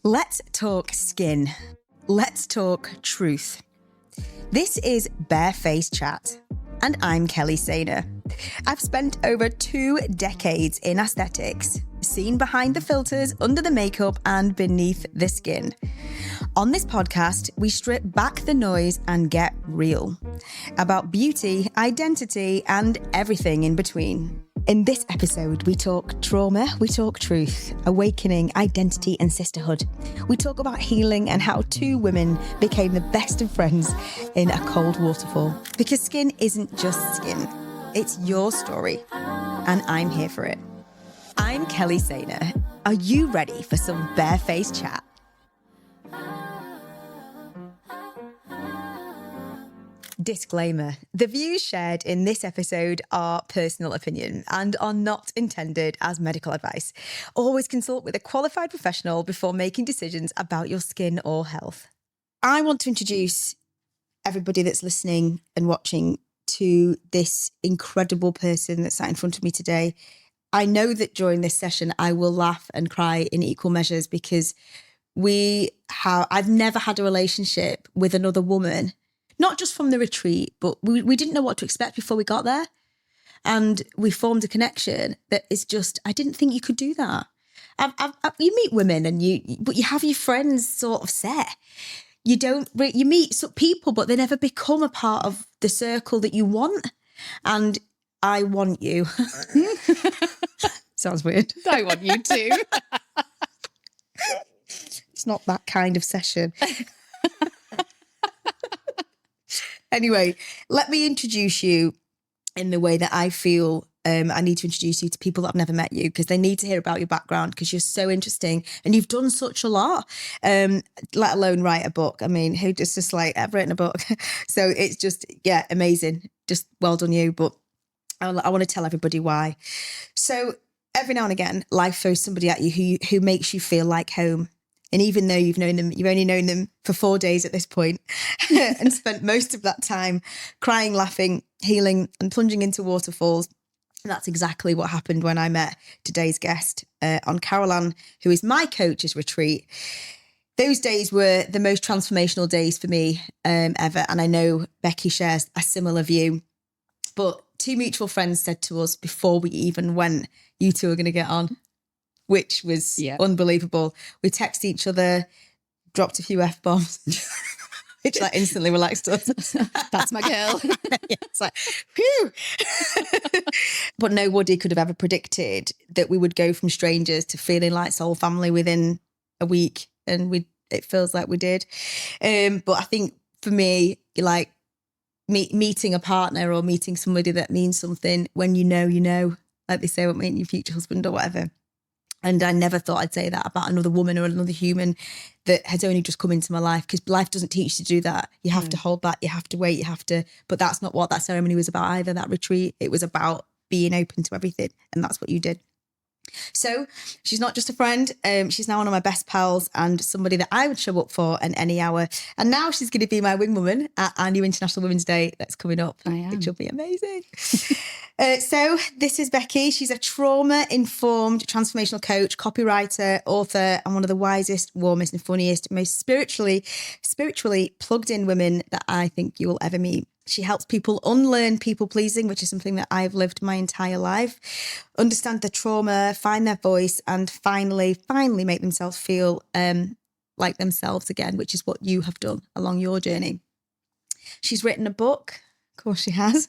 Let's talk skin. Let's talk truth. This is Barefaced Chat, and I'm Kelly Saynor. I've spent over 2 decades in aesthetics, seen behind the filters, under the makeup, and beneath the skin. On this podcast, we strip back the noise and get real about beauty, identity, and everything in between. In this episode, we talk trauma, we talk truth, awakening, identity, and sisterhood. We talk about healing and how 2 women became the best of friends in a cold waterfall. Because skin isn't just skin, it's your story, and I'm here for it. I'm Kelly Saynor. Are you ready for some barefaced chat? Disclaimer: the views shared in this episode are personal opinion and are not intended as medical advice. Always consult with a qualified professional before making decisions about your skin or health. I want to introduce everybody that's listening and watching to this incredible person that sat in front of me today. I know that during this session, I will laugh and cry in equal measures because I've never had a relationship with another woman, not just from the retreat, but we didn't know what to expect before we got there. And we formed a connection that is just, I didn't think you could do that. You meet women but you have your friends sort of set. You meet some people, but they never become a part of the circle that you want. And I want you. Sounds weird. I want you too. It's not that kind of session. Anyway, let me introduce you in the way that I feel I need to introduce you to people that have never met you, because they need to hear about your background, because you're so interesting and you've done such a lot, let alone write a book. I mean, who just like, I've written a book. So it's just, yeah, amazing. Just well done you. But I want to tell everybody why. So every now and again, life throws somebody at you who makes you feel like home. And even though you've only known them for 4 days at this point and spent most of that time crying, laughing, healing and plunging into waterfalls. And that's exactly what happened when I met today's guest on Caroline, who is my coach's retreat. Those days were the most transformational days for me ever. And I know Becky shares a similar view. But 2 mutual friends said to us before we even went, you 2 are going to get on, which was unbelievable. We texted each other, dropped a few F-bombs, which like instantly relaxed us. That's my girl. Yeah, it's like, phew. But nobody could have ever predicted that we would go from strangers to feeling like soul family within a week. And it feels like we did. But I think for me, like meeting a partner or meeting somebody that means something, when you know, like they say, what meeting your future husband or whatever. And I never thought I'd say that about another woman or another human that has only just come into my life, because life doesn't teach you to do that. You have to hold back, you have to wait, but that's not what that ceremony was about either, that retreat. It was about being open to everything. And that's what you did. So she's not just a friend. She's now one of my best pals and somebody that I would show up for at any hour. And now she's going to be my wing woman at our new International Women's Day that's coming up. I am. Which will be amazing. So this is Becky. She's a trauma-informed transformational coach, copywriter, author, and one of the wisest, warmest and funniest, most spiritually plugged in women that I think you will ever meet. She helps people unlearn people-pleasing, which is something that I've lived my entire life, understand the trauma, find their voice, and finally make themselves feel like themselves again, which is what you have done along your journey. She's written a book. Of course she has.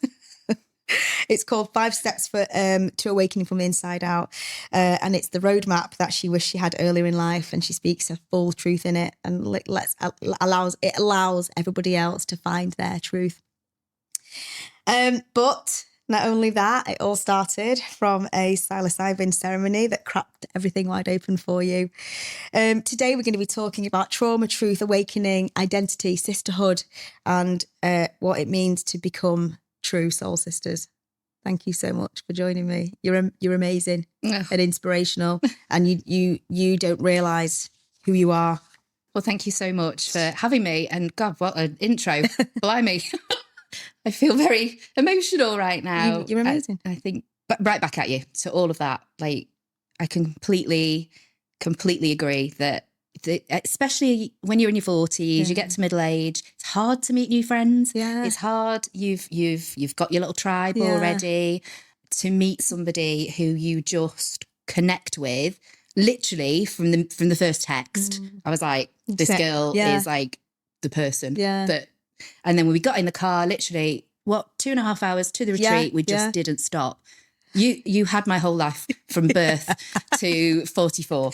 It's called 5 Steps to Awakening from the Inside Out. And it's the roadmap that she wished she had earlier in life. And she speaks her full truth in it and allows everybody else to find their truth. But not only that, it all started from a Psilocybin ceremony that cracked everything wide open for you. Today, we're going to be talking about trauma, truth, awakening, identity, sisterhood, and what it means to become true soul sisters. Thank you so much for joining me. You're amazing and inspirational, and you don't realise who you are. Well, thank you so much for having me. And God, what an intro. Blimey. I feel very emotional right now. You're amazing. I think, but right back at you. So all of that, like, I completely agree that especially when you're in your 40s, you get to middle age, it's hard to meet new friends. Yeah. It's hard. You've got your little tribe already. To meet somebody who you just connect with, literally from the first text. I was like, this girl is like the person. Yeah. And then when we got in the car, literally, 2.5 hours to the retreat, we just didn't stop. You had my whole life from birth to 44.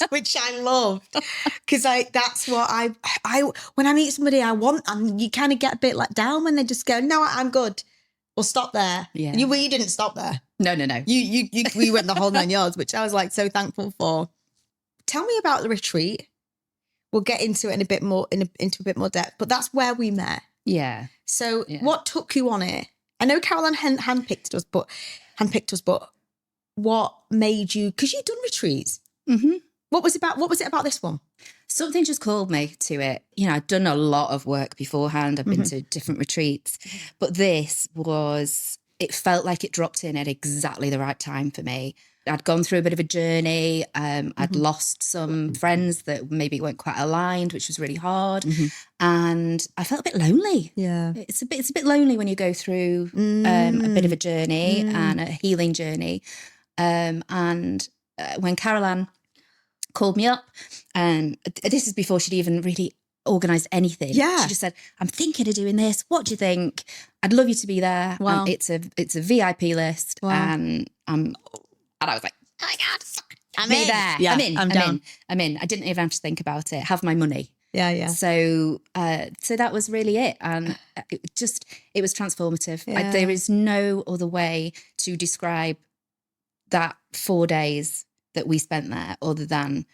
Which I loved, because that's what I when I meet somebody I want, and you kind of get a bit let down when they just go, no, I'm good. We'll stop there. Yeah. You didn't stop there. No. We went the whole 9 yards, which I was like so thankful for. Tell me about the retreat. We'll get into it in a bit more into a bit more depth, but that's where we met. Yeah. So what took you on it? I know Caroline handpicked us, but what made you? Because you've done retreats. Mm-hmm. What was it about this one? Something just called me to it. You know, I'd done a lot of work beforehand. I've been to different retreats, but it felt like it dropped in at exactly the right time for me. I'd gone through a bit of a journey. I'd lost some friends that maybe weren't quite aligned, which was really hard. And I felt a bit lonely. Yeah. It's a bit lonely when you go through a bit of a journey and a healing journey. And when Caroline called me up, and this is before she'd even really organised anything. Yeah. She just said, I'm thinking of doing this. What do you think? I'd love you to be there. Wow. It's a VIP list. Wow. And I was like, oh my God, I'm in there. Yeah, I'm in. I didn't even have to think about it. Have my money. Yeah. So that was really it. And it was transformative. Yeah. There is no other way to describe that 4 days that we spent there other than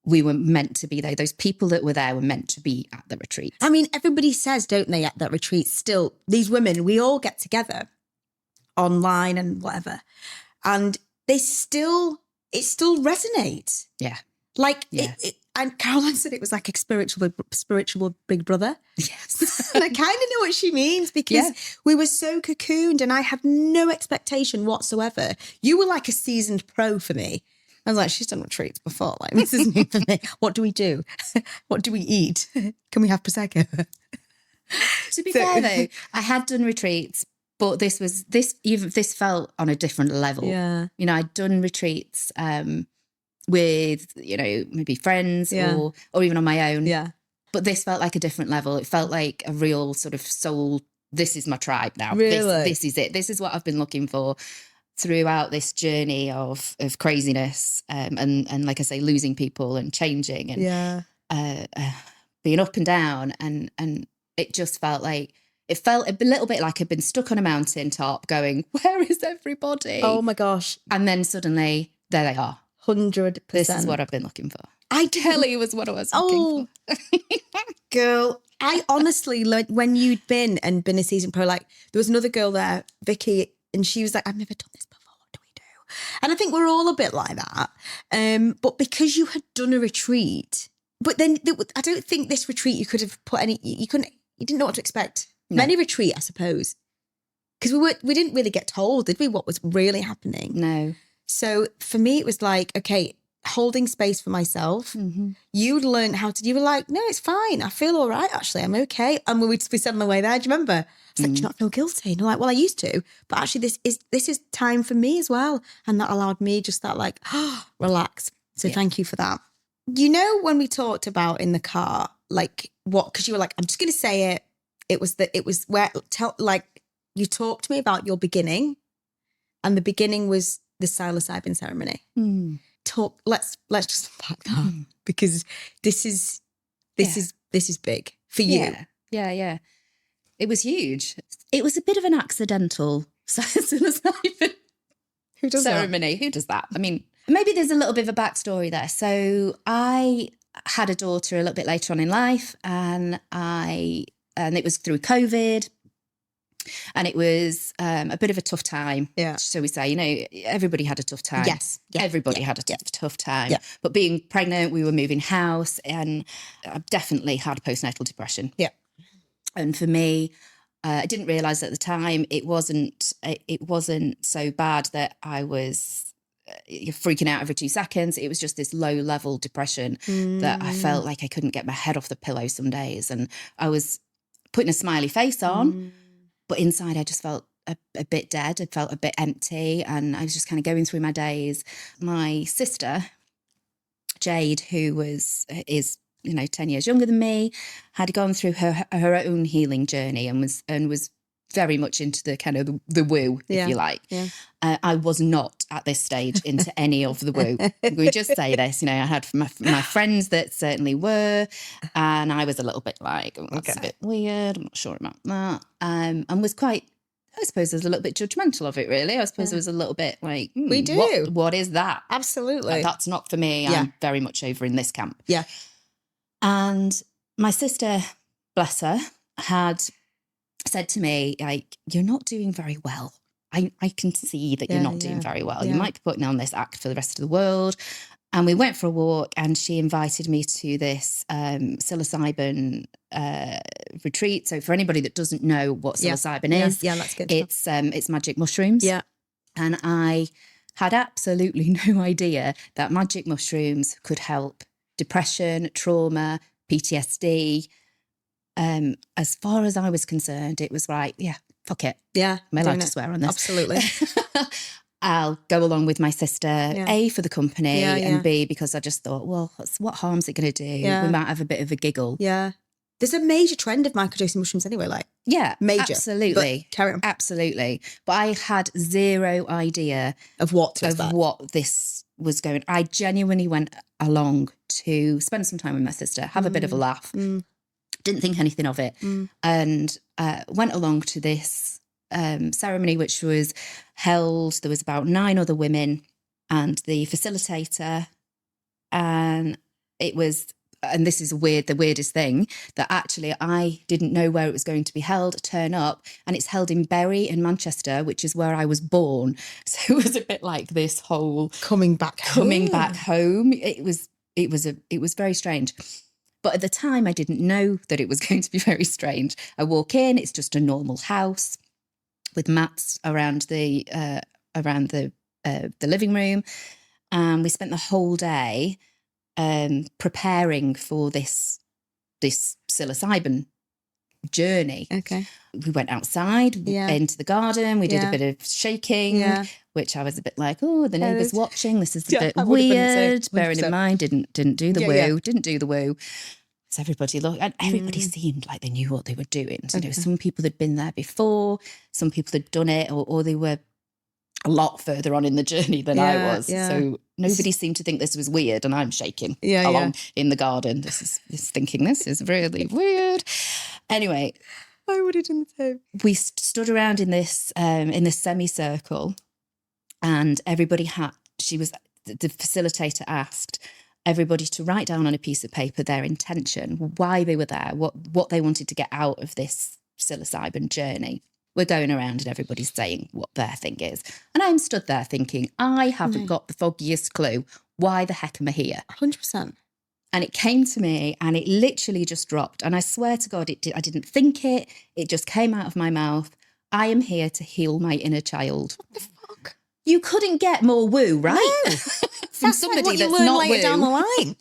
we were meant to be there. Those people that were there were meant to be at the retreat. I mean, everybody says, don't they, at that retreat, still, these women, we all get together online and whatever. And it still resonates. Yeah. Like, and Caroline said it was like a spiritual big brother. Yes. And I kind of know what she means, because we were so cocooned and I had no expectation whatsoever. You were like a seasoned pro for me. I was like, she's done retreats before. Like, this is new for me. What do we do? What do we eat? Can we have Prosecco? To be fair though, I had done retreats, but this felt on a different level. Yeah. You know, I'd done retreats with, you know, maybe friends or even on my own. Yeah. But this felt like a different level. It felt like a real sort of soul, this is my tribe now. Really? This is it. This is what I've been looking for throughout this journey of craziness and like I say, losing people and changing and being up and down. And it just felt like, it felt a little bit like I'd been stuck on a mountaintop going, where is everybody? Oh my gosh. And then suddenly, there they are. 100%. This is what I've been looking for. Kelly was what I was looking for. Girl, I honestly, like, when you'd been a season pro, like, there was another girl there, Vicky, and she was like, I've never done this before. What do we do? And I think we're all a bit like that. But because you had done a retreat, but then I don't think this retreat you could have put you didn't know what to expect. No. Any retreat, I suppose. Because we didn't really get told, did we, what was really happening? No. So for me, it was like, okay, holding space for myself. Mm-hmm. You'd learn you were like, no, it's fine. I feel all right, actually. I'm okay. And we said on the way there, do you remember? I was like, do you not feel guilty? And I'm like, well, I used to. But actually, this is time for me as well. And that allowed me just that like, relax. So thank you for that. You know, when we talked about in the car, like because you were like, I'm just going to say it. It was where, you talked to me about your beginning, and the beginning was the Psilocybin ceremony. Mm. Let's just unpack that because this is big for you. Yeah. It was huge. It was a bit of an accidental psilocybin ceremony. Who does that? I mean, maybe there's a little bit of a backstory there. So I had a daughter a little bit later on in life, and it was through COVID. And it was a bit of a tough time, so we say. You know, everybody had a tough time. Yes. Yeah. Everybody had a tough time. Yeah. But being pregnant, we were moving house, and I definitely had postnatal depression. Yeah. And for me, I didn't realise at the time it wasn't so bad that I was you're freaking out every 2 seconds. It was just this low level depression that I felt like I couldn't get my head off the pillow some days. And I was putting a smiley face on, but inside I just felt a bit dead. I felt a bit empty, and I was just kind of going through my days. My sister, Jade, who is 10 years younger than me, had gone through her own healing journey and was very much into the kind of the woo, if you like. Yeah. I was not at this stage into any of the woo. We just say this, I had my friends that certainly were, and I was a little bit like, that's a bit weird. I'm not sure about that. And was quite, I suppose, I was a little bit judgmental of it, really. I suppose it was a little bit like, we do. What is that? Absolutely. That's not for me. Yeah. I'm very much over in this camp. Yeah. And my sister, bless her, had said to me, like, you're not doing very well. I can see that you're not doing very well. You might be putting on this act for the rest of the world. And we went for a walk, and she invited me to this psilocybin retreat. So for anybody that doesn't know what psilocybin is, let's get it's magic mushrooms. Yeah. And I had absolutely no idea that magic mushrooms could help depression, trauma, PTSD. As far as I was concerned, it was like, yeah, fuck it. Yeah. Am I allowed to swear on this? Absolutely. I'll go along with my sister, A, for the company, and B, because I just thought, well, what harm's it going to do? Yeah. We might have a bit of a giggle. Yeah. There's a major trend of microdosing mushrooms anyway, like. Yeah, major. Absolutely. But carry on. Absolutely. But I had zero idea of what this was going. I genuinely went along to spend some time with my sister, have a bit of a laugh. Didn't think anything of it. And went along to this ceremony, which was held. There was about 9 other women and the facilitator. And it was, and this is the weirdest thing, that actually I didn't know where it was going to be held, turn up, and it's held in Bury in Manchester, which is where I was born. So it was a bit like this whole coming back home. It was very strange. But at the time, I didn't know that it was going to be very strange. I walk in, it's just a normal house with mats around the living room, and we spent the whole day preparing for this psilocybin journey. Okay. We went outside into the garden. We did a bit of shaking, which I was a bit like, oh, the neighbours watching. This is a bit weird. Bearing in mind, didn't do the woo. Didn't do the woo. So everybody looked, and everybody seemed like they knew what they were doing. So, some people had been there before, some people had done it, or they were a lot further on in the journey than I was. Yeah. So nobody seemed to think this was weird, and I'm shaking along in the garden. This is really weird. Anyway, I would have done the same. We stood around in this semicircle, and everybody the facilitator asked everybody to write down on a piece of paper their intention, why they were there, what they wanted to get out of this psilocybin journey. We're going around and everybody's saying what their thing is. And I'm stood there thinking, I haven't got the foggiest clue. Why the heck am I here? 100%. And it came to me and it literally just dropped. And I swear to God, I didn't think it. It just came out of my mouth. I am here to heal my inner child. What the fuck? You couldn't get more woo, right? No. From somebody like that's learn not later woo. down the line.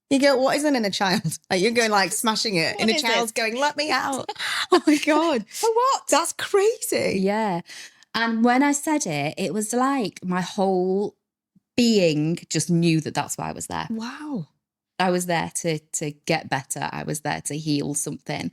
You go, what is an inner child? Like, you're going like smashing it. Inner child's going, let me out. Oh my God. For what? That's crazy. Yeah. And when I said it, it was like my whole being just knew that that's why I was there. Wow. I was there to get better. I was there to heal something.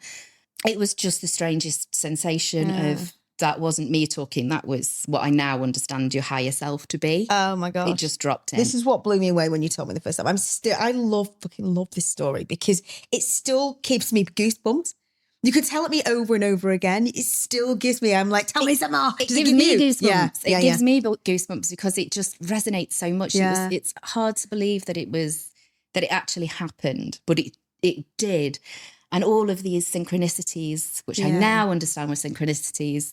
It was just the strangest sensation of, that wasn't me talking. That was what I now understand your higher self to be. Oh my God. It just dropped in. This is what blew me away when you told me the first time. I fucking love this story because it still gives me goosebumps. You could tell it me over and over again. It still gives me, I'm like, tell me some more. It gives me goosebumps. Yeah. It gives me goosebumps because it just resonates so much. Yeah. It's hard to believe that it actually happened, but it did. And all of these synchronicities, which I now understand were synchronicities,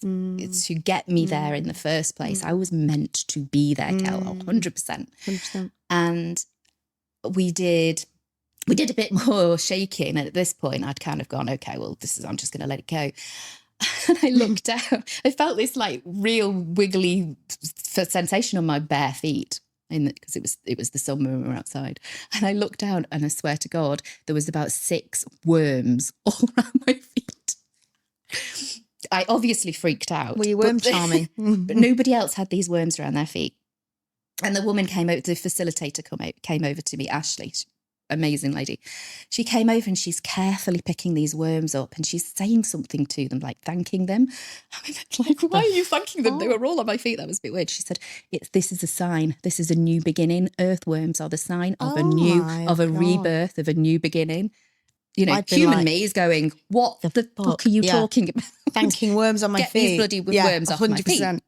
to get me there in the first place. I was meant to be there, Kel, 100%. 100%. And we did a bit more shaking. And at this point, I'd kind of gone, okay, well, I'm just going to let it go. And I looked down. I felt this like real wiggly sensation on my bare feet. because it was the summer when we were outside. And I looked down and I swear to God, there was about 6 worms all around my feet. I obviously freaked out. Were you worm charming? But nobody else had these worms around their feet. And the woman came over, the facilitator came over to me, Ashley, amazing lady. She came over and she's carefully picking these worms up and she's saying something to them, like thanking them. I'm like, why are you thanking them? They were all on my feet. That was a bit weird. She said, this is a sign. This is a new beginning. Earthworms are the sign of a rebirth, of a new beginning. You know, human me is going, what the fuck are you talking about? Thanking worms on my Get feet. these bloody worms off my feet.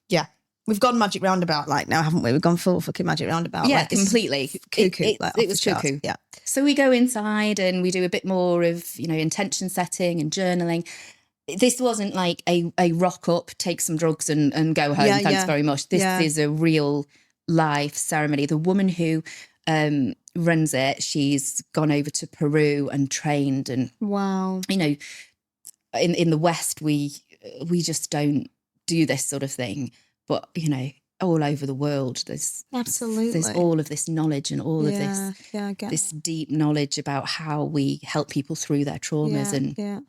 Yeah. We've gone magic roundabout like now, haven't we? We've gone full fucking magic roundabout. Yeah, like, completely. Cuckoo. It was cuckoo. Yeah. So we go inside and we do a bit more of, you know, intention setting and journaling. This wasn't like a rock up, take some drugs and go home. Thanks very much. This is a real life ceremony. The woman who runs it, she's gone over to Peru and trained. And wow, you know, in the West, we just don't do this sort of thing. But, you know, all over the world, there's all of this knowledge and all of this deep knowledge about how we help people through their traumas.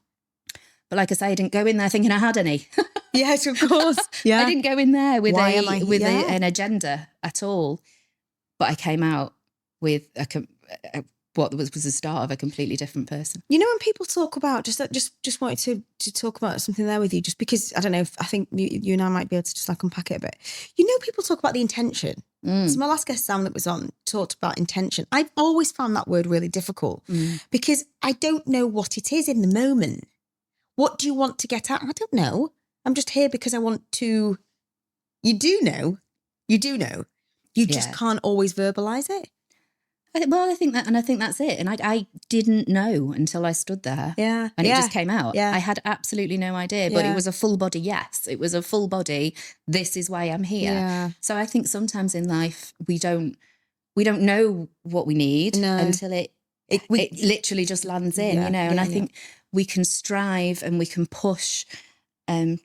But like I say, I didn't go in there thinking I had any. Yes, of course. Yeah, I didn't go in there with an agenda at all. But I came out with what was the start of a completely different person. You know, when people talk about just wanted to talk about something there with you, just because I don't know, I think you and I might be able to just like unpack it a bit. You know, people talk about the intention. So my last guest, Sam, that was on, talked about intention. I've always found that word really difficult because I don't know what it is in the moment. What do you want to get at? I don't know. I'm just here because I want to. You do know. You just can't always verbalize it. Well, I think that's it. And I didn't know until I stood there. Yeah. And it just came out. Yeah. I had absolutely no idea, but it was a full body yes. It was a full body, this is why I'm here. Yeah. So I think sometimes in life we don't know what we need until it literally just lands in, you know. And I think we can strive and we can push to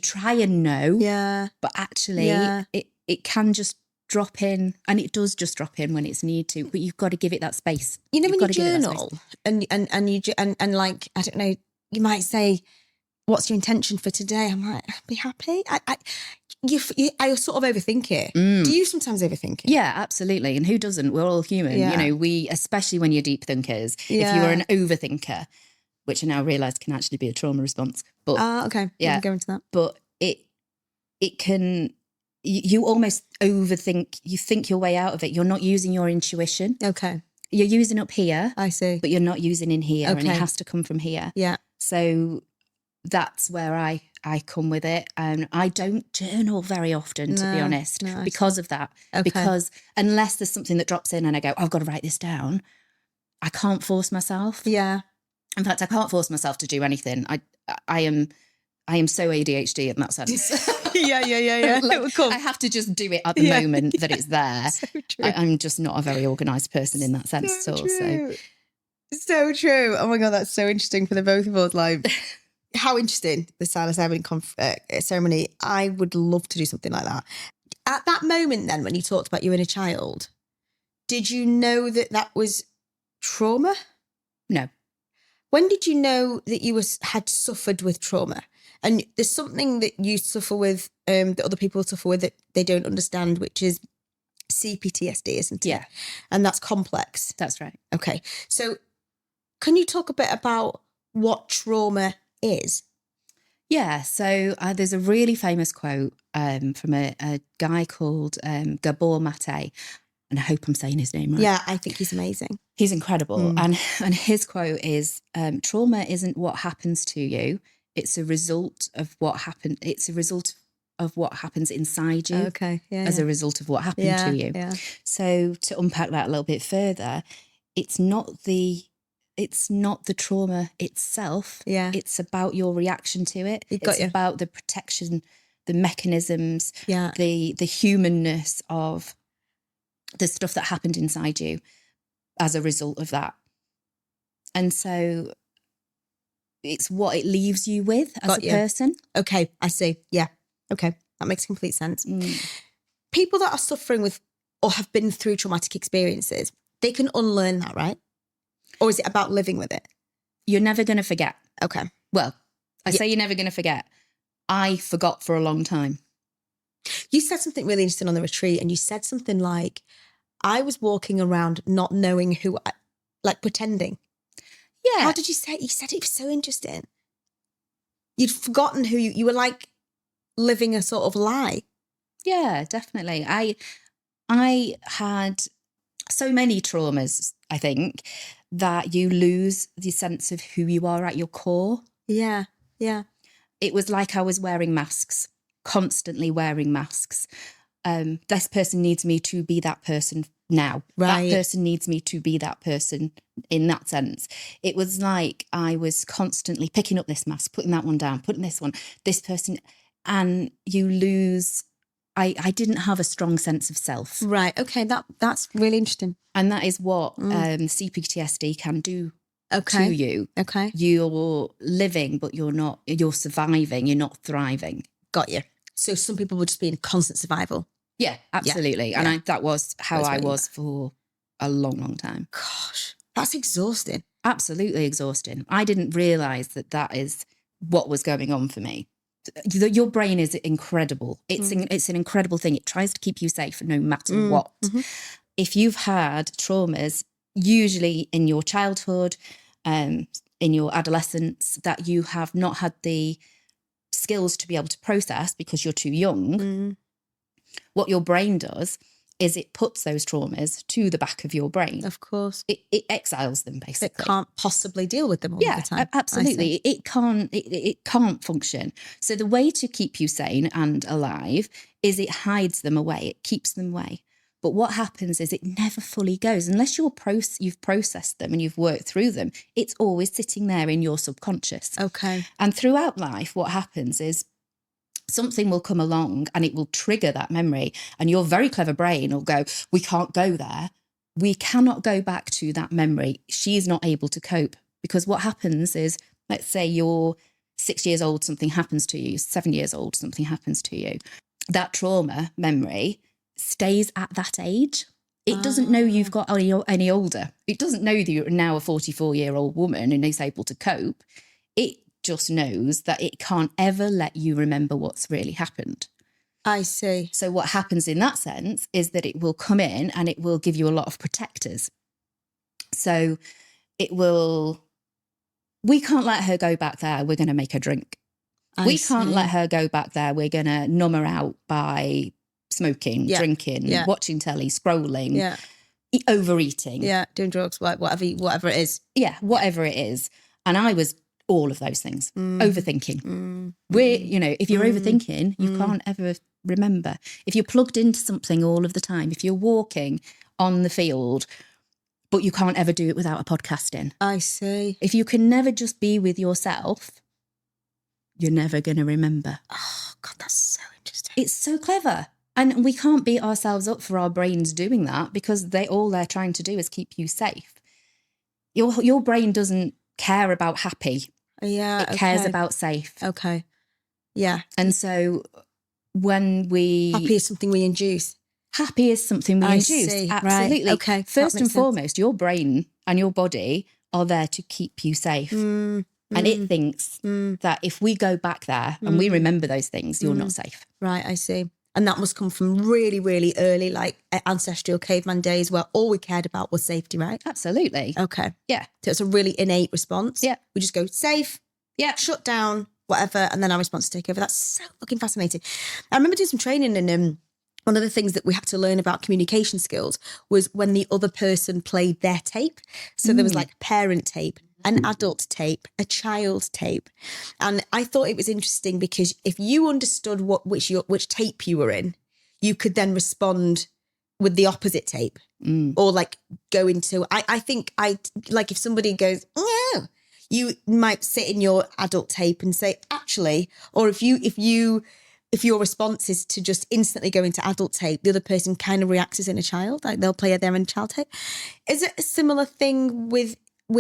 try and know. Yeah. But actually it can just drop in, and it does just drop in when it's needed to, but you've got to give it that space. You know, when you journal and like, I don't know, you might say, what's your intention for today? I'm like, be happy. I sort of overthink it. Do you sometimes overthink it? Yeah, absolutely. And who doesn't? We're all human. You know, especially when you're deep thinkers, if you are an overthinker, which I now realise can actually be a trauma response. But okay. Yeah. We'll go into that. But it can, you almost overthink, you think your way out of it. You're not using your intuition. Okay. You're using up here. I see. But you're not using in here. Okay. And it has to come from here. Yeah. So that's where I come with it. And I don't journal very often, to be honest, because of that. Okay. Because unless there's something that drops in and I go, I've got to write this down, I can't force myself. Yeah. In fact, I can't force myself to do anything. I am so ADHD in that sense. Yeah. Like, I have to just do it at the moment that it's there. So true. I'm just not a very organised person in that sense at all. So true. Oh my God, that's so interesting for the both of us. Like, how interesting, the psilocybin ceremony. I would love to do something like that. At that moment then, when you talked about you inner child, did you know that was trauma? No. When did you know that you had suffered with trauma? And there's something that you suffer with, that other people suffer with that they don't understand, which is CPTSD, isn't it? Yeah. And that's complex. That's right. Okay. So can you talk a bit about what trauma is? Yeah. So there's a really famous quote from a guy called Gabor Mate. And I hope I'm saying his name right. Yeah, I think he's amazing. He's incredible. And his quote is, trauma isn't what happens to you. It's a result of what happened. It's a result of what happens inside you. Okay. Yeah. As a result of what happened to you. Yeah. So to unpack that a little bit further, it's not the trauma itself. Yeah. It's about your reaction to it. It's about the protection, the mechanisms, the humanness of the stuff that happened inside you as a result of that. And so it's what it leaves you with as a person. Okay, I see. Yeah. Okay, that makes complete sense. people that are suffering with or have been through traumatic experiences, they can unlearn that, right? Or is it about living with it? You're never going to forget. Okay. Well, I say you're never going to forget. I forgot for a long time. You said something really interesting on the retreat, and you said something like, I was walking around not knowing who I, like pretending. Yeah. How did you say it? You said it was so interesting. You'd forgotten who you were, like living a sort of lie. Yeah, definitely. I had so many traumas, I think, that you lose the sense of who you are at your core. Yeah, yeah. It was like I was wearing masks, constantly wearing masks. This person needs me to be that person now. Right. That person needs me to be that person in that sense. It was like I was constantly picking up this mask, putting that one down, putting this one, this person, and you lose... I didn't have a strong sense of self. Right. Okay. That's really interesting. And that is what CPTSD can do Okay. to you. Okay. You're living, but you're surviving, you're not thriving. Got you. So some people would just be in constant survival. Yeah, absolutely. Yeah. And that was how I was for a long, long time. Gosh, that's exhausting. Absolutely exhausting. I didn't realise that is what was going on for me. Your brain is incredible. It's an incredible thing. It tries to keep you safe no matter what. Mm-hmm. If you've had traumas, usually in your childhood, in your adolescence, that you have not had the skills to be able to process because you're too young, what your brain does is it puts those traumas to the back of your brain. Of course. It exiles them, basically. It can't possibly deal with them all the time. Absolutely. It can't function. So the way to keep you sane and alive is it hides them away. It keeps them away. But what happens is it never fully goes. Unless you've processed them and you've worked through them, it's always sitting there in your subconscious. Okay. And throughout life, what happens is something will come along and it will trigger that memory, and your very clever brain will go, we can't go there. We cannot go back to that memory. She's not able to cope, because what happens is, let's say you're 6 years old, something happens to you, 7 years old, something happens to you. That trauma memory stays at that age. It doesn't know you've got any older. It doesn't know that you're now a 44-year-old woman and is able to cope. It just knows that it can't ever let you remember what's really happened. I see. So what happens in that sense is that it will come in and it will give you a lot of protectors. So it will, we can't let her go back there. We're going to make her drink. We can't let her go back there. We're going to numb her out by smoking, drinking, watching telly, scrolling, overeating. Yeah, doing drugs, whatever it is. Yeah, whatever it is. And I was all of those things. Overthinking. If you're overthinking, you can't ever remember. If you're plugged into something all of the time, if you're walking on the field, but you can't ever do it without a podcast in. I see. If you can never just be with yourself, you're never going to remember. Oh, God, that's so interesting. It's so clever. And we can't beat ourselves up for our brains doing that, because all they're trying to do is keep you safe. Your brain doesn't care about happy. Yeah. It cares about safe. Okay. Yeah. And so when happy is something we induce. Happy is something we induce. See. Absolutely. Right. Okay. First and foremost, your brain and your body are there to keep you safe. And it thinks that if we go back there and we remember those things, you're not safe. Right, I see. And that must come from really, really early, like ancestral caveman days, where all we cared about was safety, right? Absolutely. Okay. Yeah. So it's a really innate response. Yeah. We just go safe, shut down, whatever, and then our response to take over. That's so fucking fascinating. I remember doing some training, and one of the things that we had to learn about communication skills was when the other person played their tape. So there was like parent tape, an adult tape, a child tape. And I thought it was interesting because if you understood which tape you were in, you could then respond with the opposite tape or like go into, I think like if somebody goes, no, you might sit in your adult tape and say, actually, or if your response is to just instantly go into adult tape, the other person kind of reacts as in a child, like they'll play their own child tape. Is it a similar thing with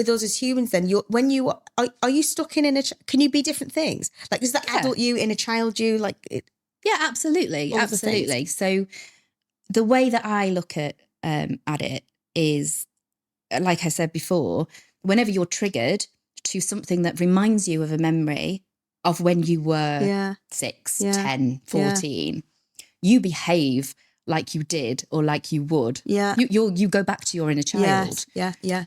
us as humans then? Are you stuck in can you be different things? Like, is that adult you in a child you? Like, yeah, absolutely. Absolutely. So the way that I look at it is, like I said before, whenever you're triggered to something that reminds you of a memory of when you were 6, 10, 14, you behave like you did or like you would. Yeah. You go back to your inner child. Yes. Yeah.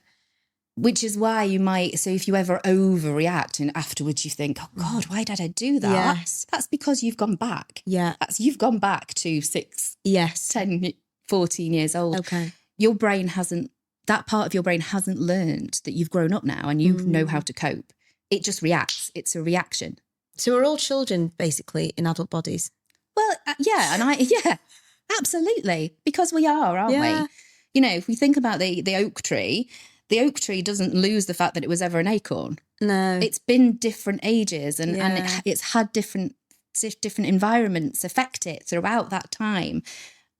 Which is why you might, so if you ever overreact and afterwards you think, oh God, why did I do that? Yes. That's because you've gone back. Yeah. You've gone back to 6, 10, 14 years old. Okay. Your brain that part of your brain hasn't learned that you've grown up now and you know how to cope. It just reacts. It's a reaction. So we're all children basically in adult bodies. Well, absolutely. Because we are, aren't we? You know, if we think about the oak tree doesn't lose the fact that it was ever an acorn. No. It's been different ages and it's had different environments affect it throughout that time.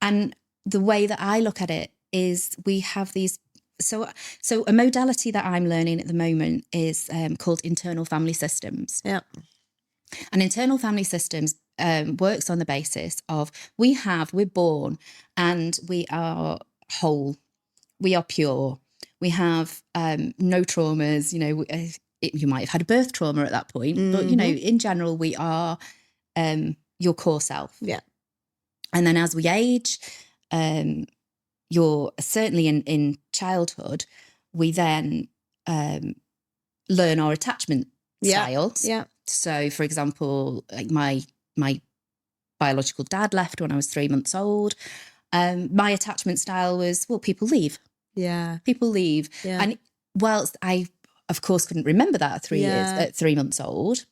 And the way that I look at it is we have these. So a modality that I'm learning at the moment is called internal family systems. Yeah. And internal family systems works on the basis of we're born and we are whole, we are pure, we have no traumas. You know, you might have had a birth trauma at that point, but you know, in general, we are your core self. Yeah. And then as we age, you're certainly in childhood, we then learn our attachment styles. Yeah. So, for example, like my biological dad left when I was 3 months old. My attachment style was, well, people leave. Yeah. People leave. Yeah. And whilst I, of course, couldn't remember that at 3 months old,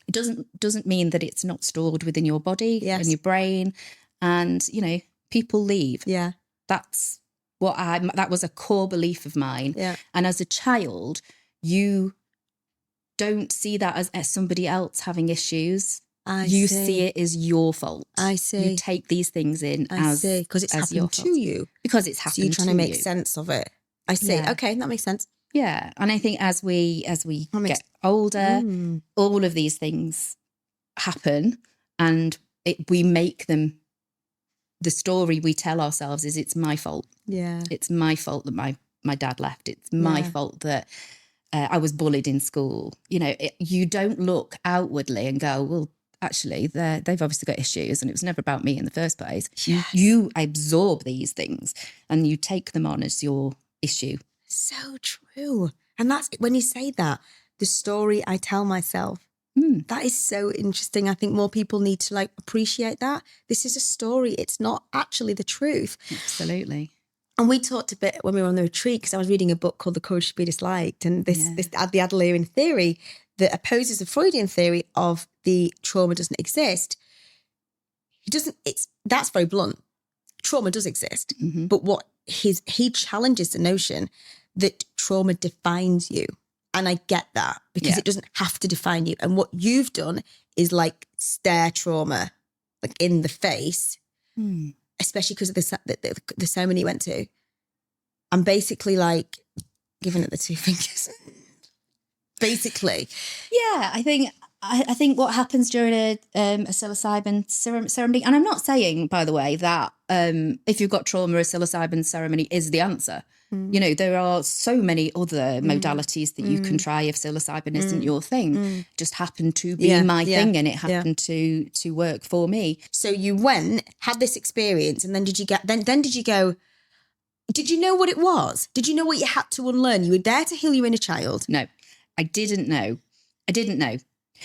it doesn't mean that it's not stored within your body and your brain. And, you know, people leave. Yeah. That's that was a core belief of mine. Yeah. And as a child, you don't see that as somebody else having issues. You see it as your fault. I see. You take these things in because it's happened to you. Because it's happened to you. So you're trying to make sense of it. I see. Yeah. Okay, that makes sense. Yeah. And I think as we get older, all of these things happen and we make them. The story we tell ourselves is it's my fault. Yeah. It's my fault that my dad left. It's my fault that I was bullied in school. You know, you don't look outwardly and go, well, actually, they've obviously got issues and it was never about me in the first place. Yes. You absorb these things and you take them on as your issue. So true. And that's when you say that, the story I tell myself, that is so interesting. I think more people need to appreciate that. This is a story. It's not actually the truth. Absolutely. And we talked a bit when we were on the retreat because I was reading a book called The Courage to Be Disliked, and the Adlerian theory that opposes the Freudian theory of the trauma doesn't exist. That's very blunt. Trauma does exist, but what he challenges the notion that trauma defines you. And I get that because it doesn't have to define you. And what you've done is stare trauma, in the face, especially because of the ceremony you went to. I'm basically giving it the 2 fingers. Basically. Yeah, I think what happens during a psilocybin ceremony, and I'm not saying, by the way, that if you've got trauma, a psilocybin ceremony is the answer. You know, there are so many other modalities that you can try if psilocybin isn't your thing. It just happened to be my thing and it happened to work for me. So you went, had this experience, and then did you go, did you know what it was? Did you know what you had to unlearn? You were there to heal your inner child. No, I didn't know.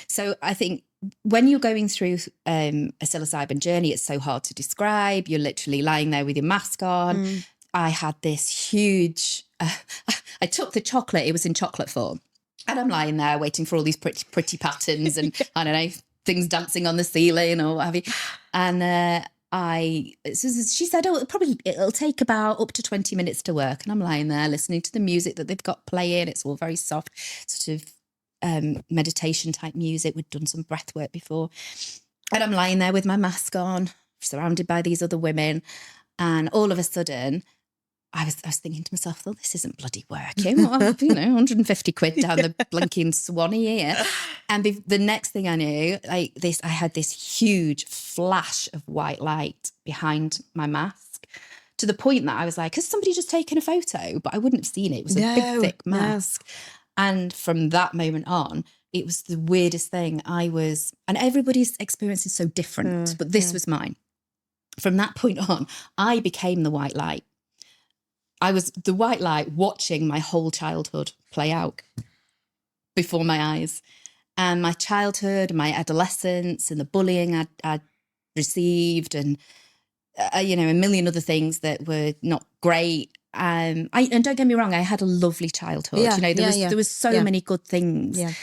So I think when you're going through a psilocybin journey, it's so hard to describe. You're literally lying there with your mask on. I had this huge, I took the chocolate, it was in chocolate form. And I'm lying there waiting for all these pretty patterns and I don't know, things dancing on the ceiling or what have you. And she said, it'll take about up to 20 minutes to work. And I'm lying there listening to the music that they've got playing. It's all very soft, sort of meditation type music. We'd done some breath work before. And I'm lying there with my mask on, surrounded by these other women. And all of a sudden, I was thinking to myself, well, this isn't bloody working. Well, 150 quid down the blinking Swanee here. And the next thing I knew, I had this huge flash of white light behind my mask, to the point that I was like, has somebody just taken a photo? But I wouldn't have seen it. It was a big, thick mask. And from that moment on, it was the weirdest thing. And everybody's experience is so different, but this was mine. From that point on, I became the white light. I was the white light watching my whole childhood play out before my eyes. And my childhood, my adolescence, and the bullying I'd received, and, a million other things that were not great. And don't get me wrong, I had a lovely childhood. There was so many good things. Yeah.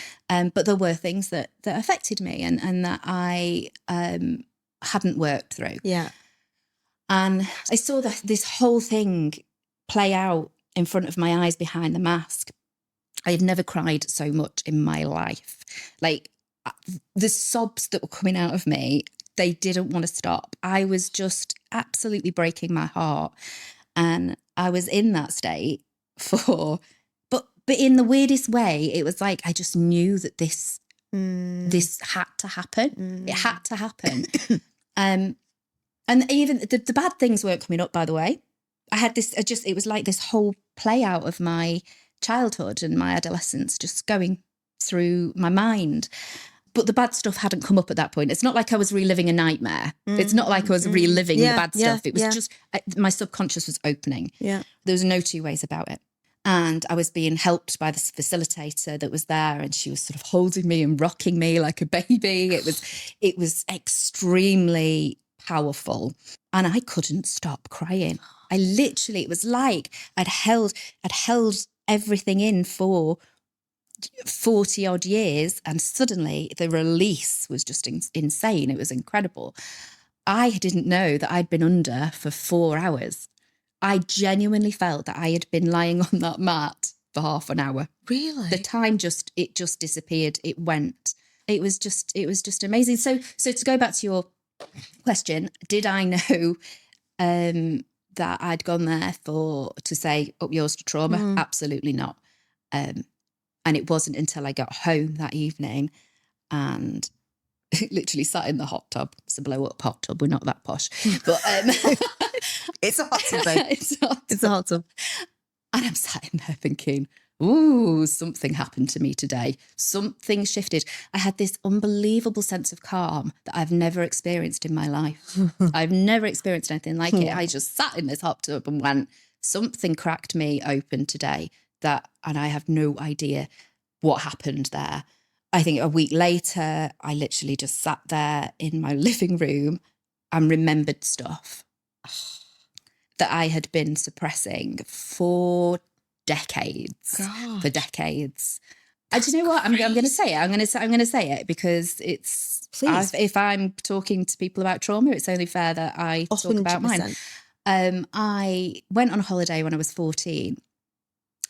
But there were things that affected me and that I hadn't worked through. Yeah. And I saw this whole thing play out in front of my eyes behind the mask. I had never cried so much in my life. Like, the sobs that were coming out of me, they didn't want to stop. I was just absolutely breaking my heart. And I was in that state but in the weirdest way, it was like I just knew that this had to happen. It had to happen. And even the bad things weren't coming up, by the way. I had it was like this whole play out of my childhood and my adolescence just going through my mind. But the bad stuff hadn't come up at that point. It's not like I was reliving a nightmare. It's not like I was reliving the bad stuff. It was just my subconscious was opening. Yeah. There was no two ways about it. And I was being helped by this facilitator that was there, and she was sort of holding me and rocking me like a baby. It was extremely powerful. And I couldn't stop crying. It was like I'd held everything in for 40 odd years, and suddenly the release was just insane. It was incredible. I didn't know that I'd been under for 4 hours. I genuinely felt that I had been lying on that mat for half an hour. Really? The time just disappeared. It went. It was just amazing. So to go back to your question, did I know that I'd gone there to say up yours to trauma? Absolutely not. And it wasn't until I got home that evening and literally sat in the hot tub. It's a blow up hot tub. We're not that posh, but it's a hot tub, babe. It's a hot tub. And I'm sat in there thinking, ooh, something happened to me today. Something shifted. I had this unbelievable sense of calm that I've never experienced in my life. I've never experienced anything like it. I just sat in this hot tub and went, something cracked me open today, and I have no idea what happened there. I think a week later, I literally just sat there in my living room and remembered stuff that I had been suppressing for decades. God. For decades. Do you know what? I'm going to say it. I'm going to say it because it's. Please. If I'm talking to people about trauma, it's only fair that I 100%. Talk about mine. I went on a holiday when I was 14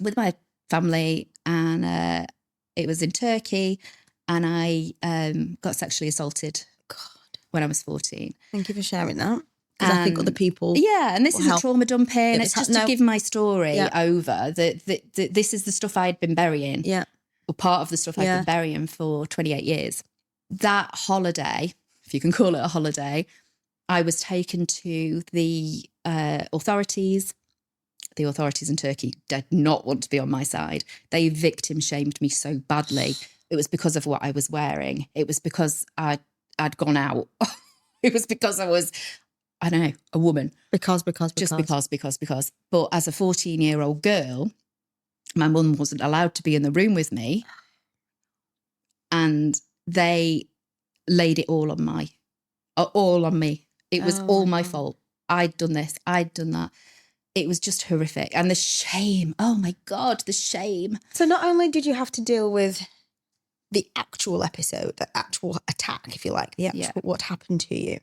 with my family, and it was in Turkey, and I got sexually assaulted. God. When I was 14. Thank you for sharing that. Because I think other people. Yeah, and this is a trauma dumping. It's just to give my story over. This is the stuff I'd been burying. Yeah. Or part of the stuff I'd been burying for 28 years. That holiday, if you can call it a holiday, I was taken to the authorities. The authorities in Turkey did not want to be on my side. They victim shamed me so badly. It was because of what I was wearing. It was because I'd gone out. It was because I was, I don't know, a woman. Because. Just because. But as a 14-year-old girl, my mum wasn't allowed to be in the room with me. And they laid it all on me. It was all my fault. I'd done this. I'd done that. It was just horrific. And the shame. Oh my God, the shame. So not only did you have to deal with the actual episode, the actual attack, if you like, what happened to you,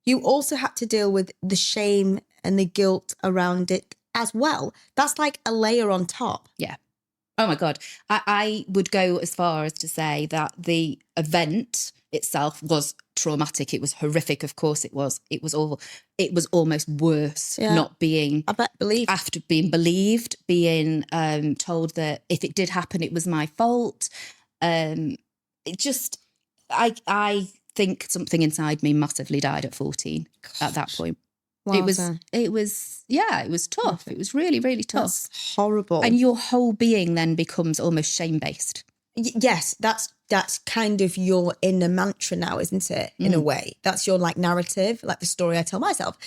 you also had to deal with the shame and the guilt around it as well. That's like a layer on top. Yeah. Oh my God. I would go as far as to say that the event itself was traumatic. It was horrific. Of course it was. It was awful. It was almost worse not being, I bet, believed. After being believed, being told that if it did happen, it was my fault. It just, I think something inside me massively died at 14. Gosh. At that point. Wow, it was tough. It was really, really tough. That's horrible. And your whole being then becomes almost shame-based. Yes, that's kind of your inner mantra now, isn't it? In a way, that's your like narrative, like the story I tell myself.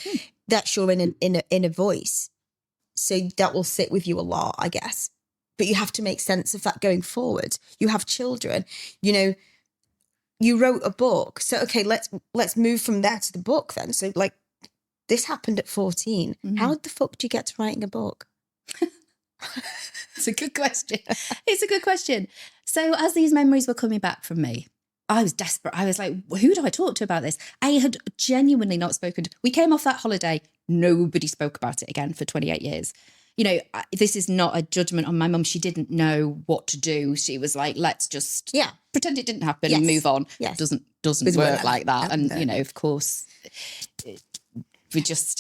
That's your inner voice. So that will sit with you a lot, I guess. But you have to make sense of that going forward. You have children, you know. You wrote a book, so okay, let's move from there to the book then. So like, this happened at 14. How the fuck do you get to writing a book? It's a good question. It's a good question. So as these memories were coming back from me, I was desperate. I was like, who do I talk to about this? I had genuinely not spoken to. We came off that holiday. Nobody spoke about it again for 28 years. You know, this is not a judgment on my mum. She didn't know what to do. She was like, let's just pretend it didn't happen and move on. Yes. Doesn't work like that. And, you know, of course, we just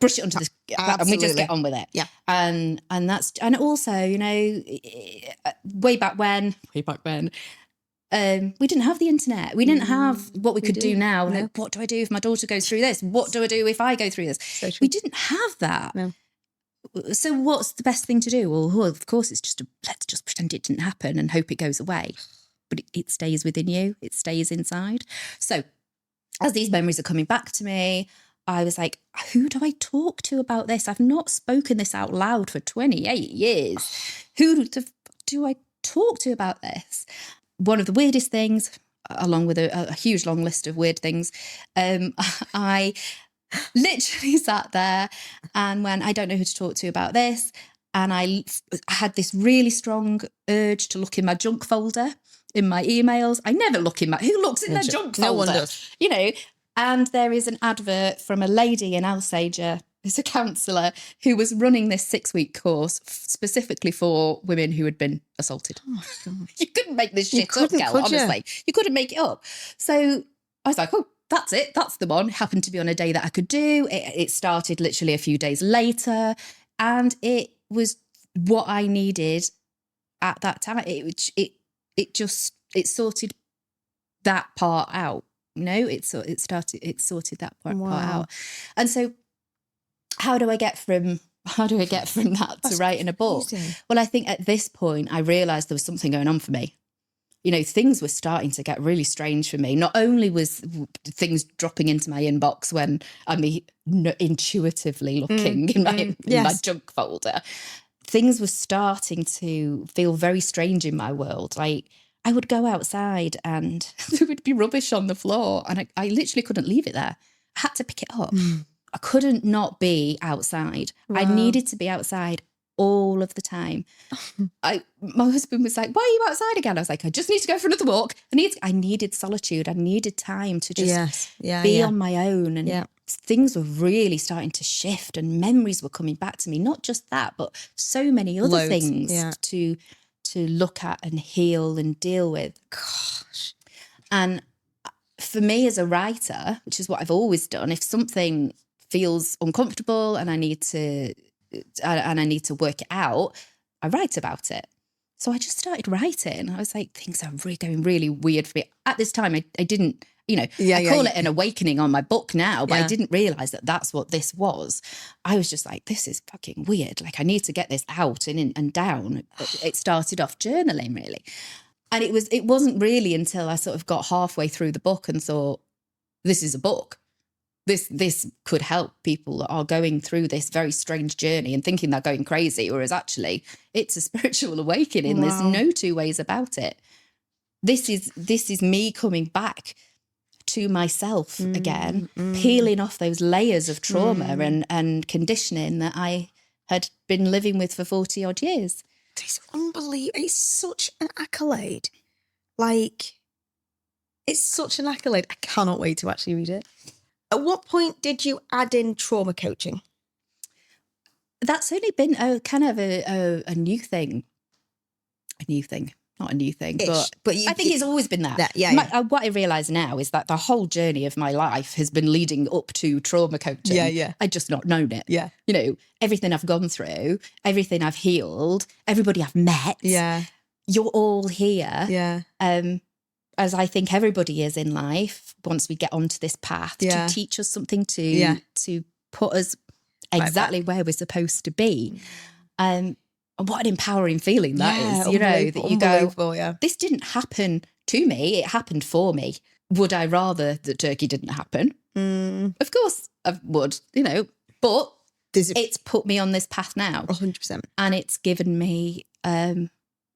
brush it onto this and we just get on with it. Yeah. And also, you know, way back when, we didn't have the internet. We didn't have what we could do now. No. Like, what do I do if my daughter goes through this? What do I do if I go through this? So we didn't have that. No. So what's the best thing to do? Well, of course, it's let's just pretend it didn't happen and hope it goes away. But it stays within you. It stays inside. So as these memories are coming back to me, I was like, who do I talk to about this? I've not spoken this out loud for 28 years. Who do I talk to about this? One of the weirdest things, along with a huge long list of weird things, I literally sat there and went, I don't know who to talk to about this. And I had this really strong urge to look in my junk folder, in my emails. I never look in who looks in their junk folder? No one does. You know, and there is an advert from a lady in Alsager, who's a counsellor, who was running this 6-week course specifically for women who had been assaulted. Oh my God. You couldn't make this shit up, girl, honestly. You couldn't make it up. So I was like, oh, that's it. That's the one. It happened to be on a day that I could do. It started literally a few days later. And it was what I needed at that time. It sorted that part out. You know, it sorted that part out. And so how do I get from that to writing a book? Amazing. Well, I think at this point I realised there was something going on for me. You know, things were starting to get really strange for me. Not only was things dropping into my inbox when I'm intuitively looking in my junk folder, things were starting to feel very strange in my world. Like, I would go outside and there would be rubbish on the floor and I literally couldn't leave it there. I had to pick it up. I couldn't not be outside. Wow. I needed to be outside all of the time. My husband was like, why are you outside again? I was like, I just need to go for another walk. I needed solitude. I needed time to just be on my own. And things were really starting to shift and memories were coming back to me. Not just that, but so many other things to look at and heal and deal with. Gosh. And for me as a writer, which is what I've always done, if something feels uncomfortable and I need to work it out, I write about it. So I just started writing. I was like, things are going really weird for me. At this time, I didn't, you know, I call it an awakening on my book now, but I didn't realise that that's what this was. I was just like, this is fucking weird. Like, I need to get this out and down. It started off journaling, really. And it wasn't really until I sort of got halfway through the book and thought, this is a book. This could help people that are going through this very strange journey and thinking they're going crazy, whereas actually it's a spiritual awakening. Wow. There's no two ways about it. This is me coming back to myself again, peeling off those layers of trauma and conditioning that I had been living with for 40 odd years. It's unbelievable. It's such an accolade. Like, it's such an accolade. I cannot wait to actually read it. At what point did you add in trauma coaching? That's only been a kind of a new thing. A new thing. not a new thing, Ish, but I think it's always been that. What I realise now is that the whole journey of my life has been leading up to trauma coaching. I'd just not known it. You know, everything I've gone through, everything I've healed, everybody I've met. You're all here. As I think everybody is in life, once we get onto this path, to teach us something, to put us exactly where we're supposed to be. And what an empowering feeling that is, you know, that you go, this didn't happen to me, it happened for me. Would I rather that Turkey didn't happen? Of course I would, you know, but it's put me on this path now. 100%. And it's given me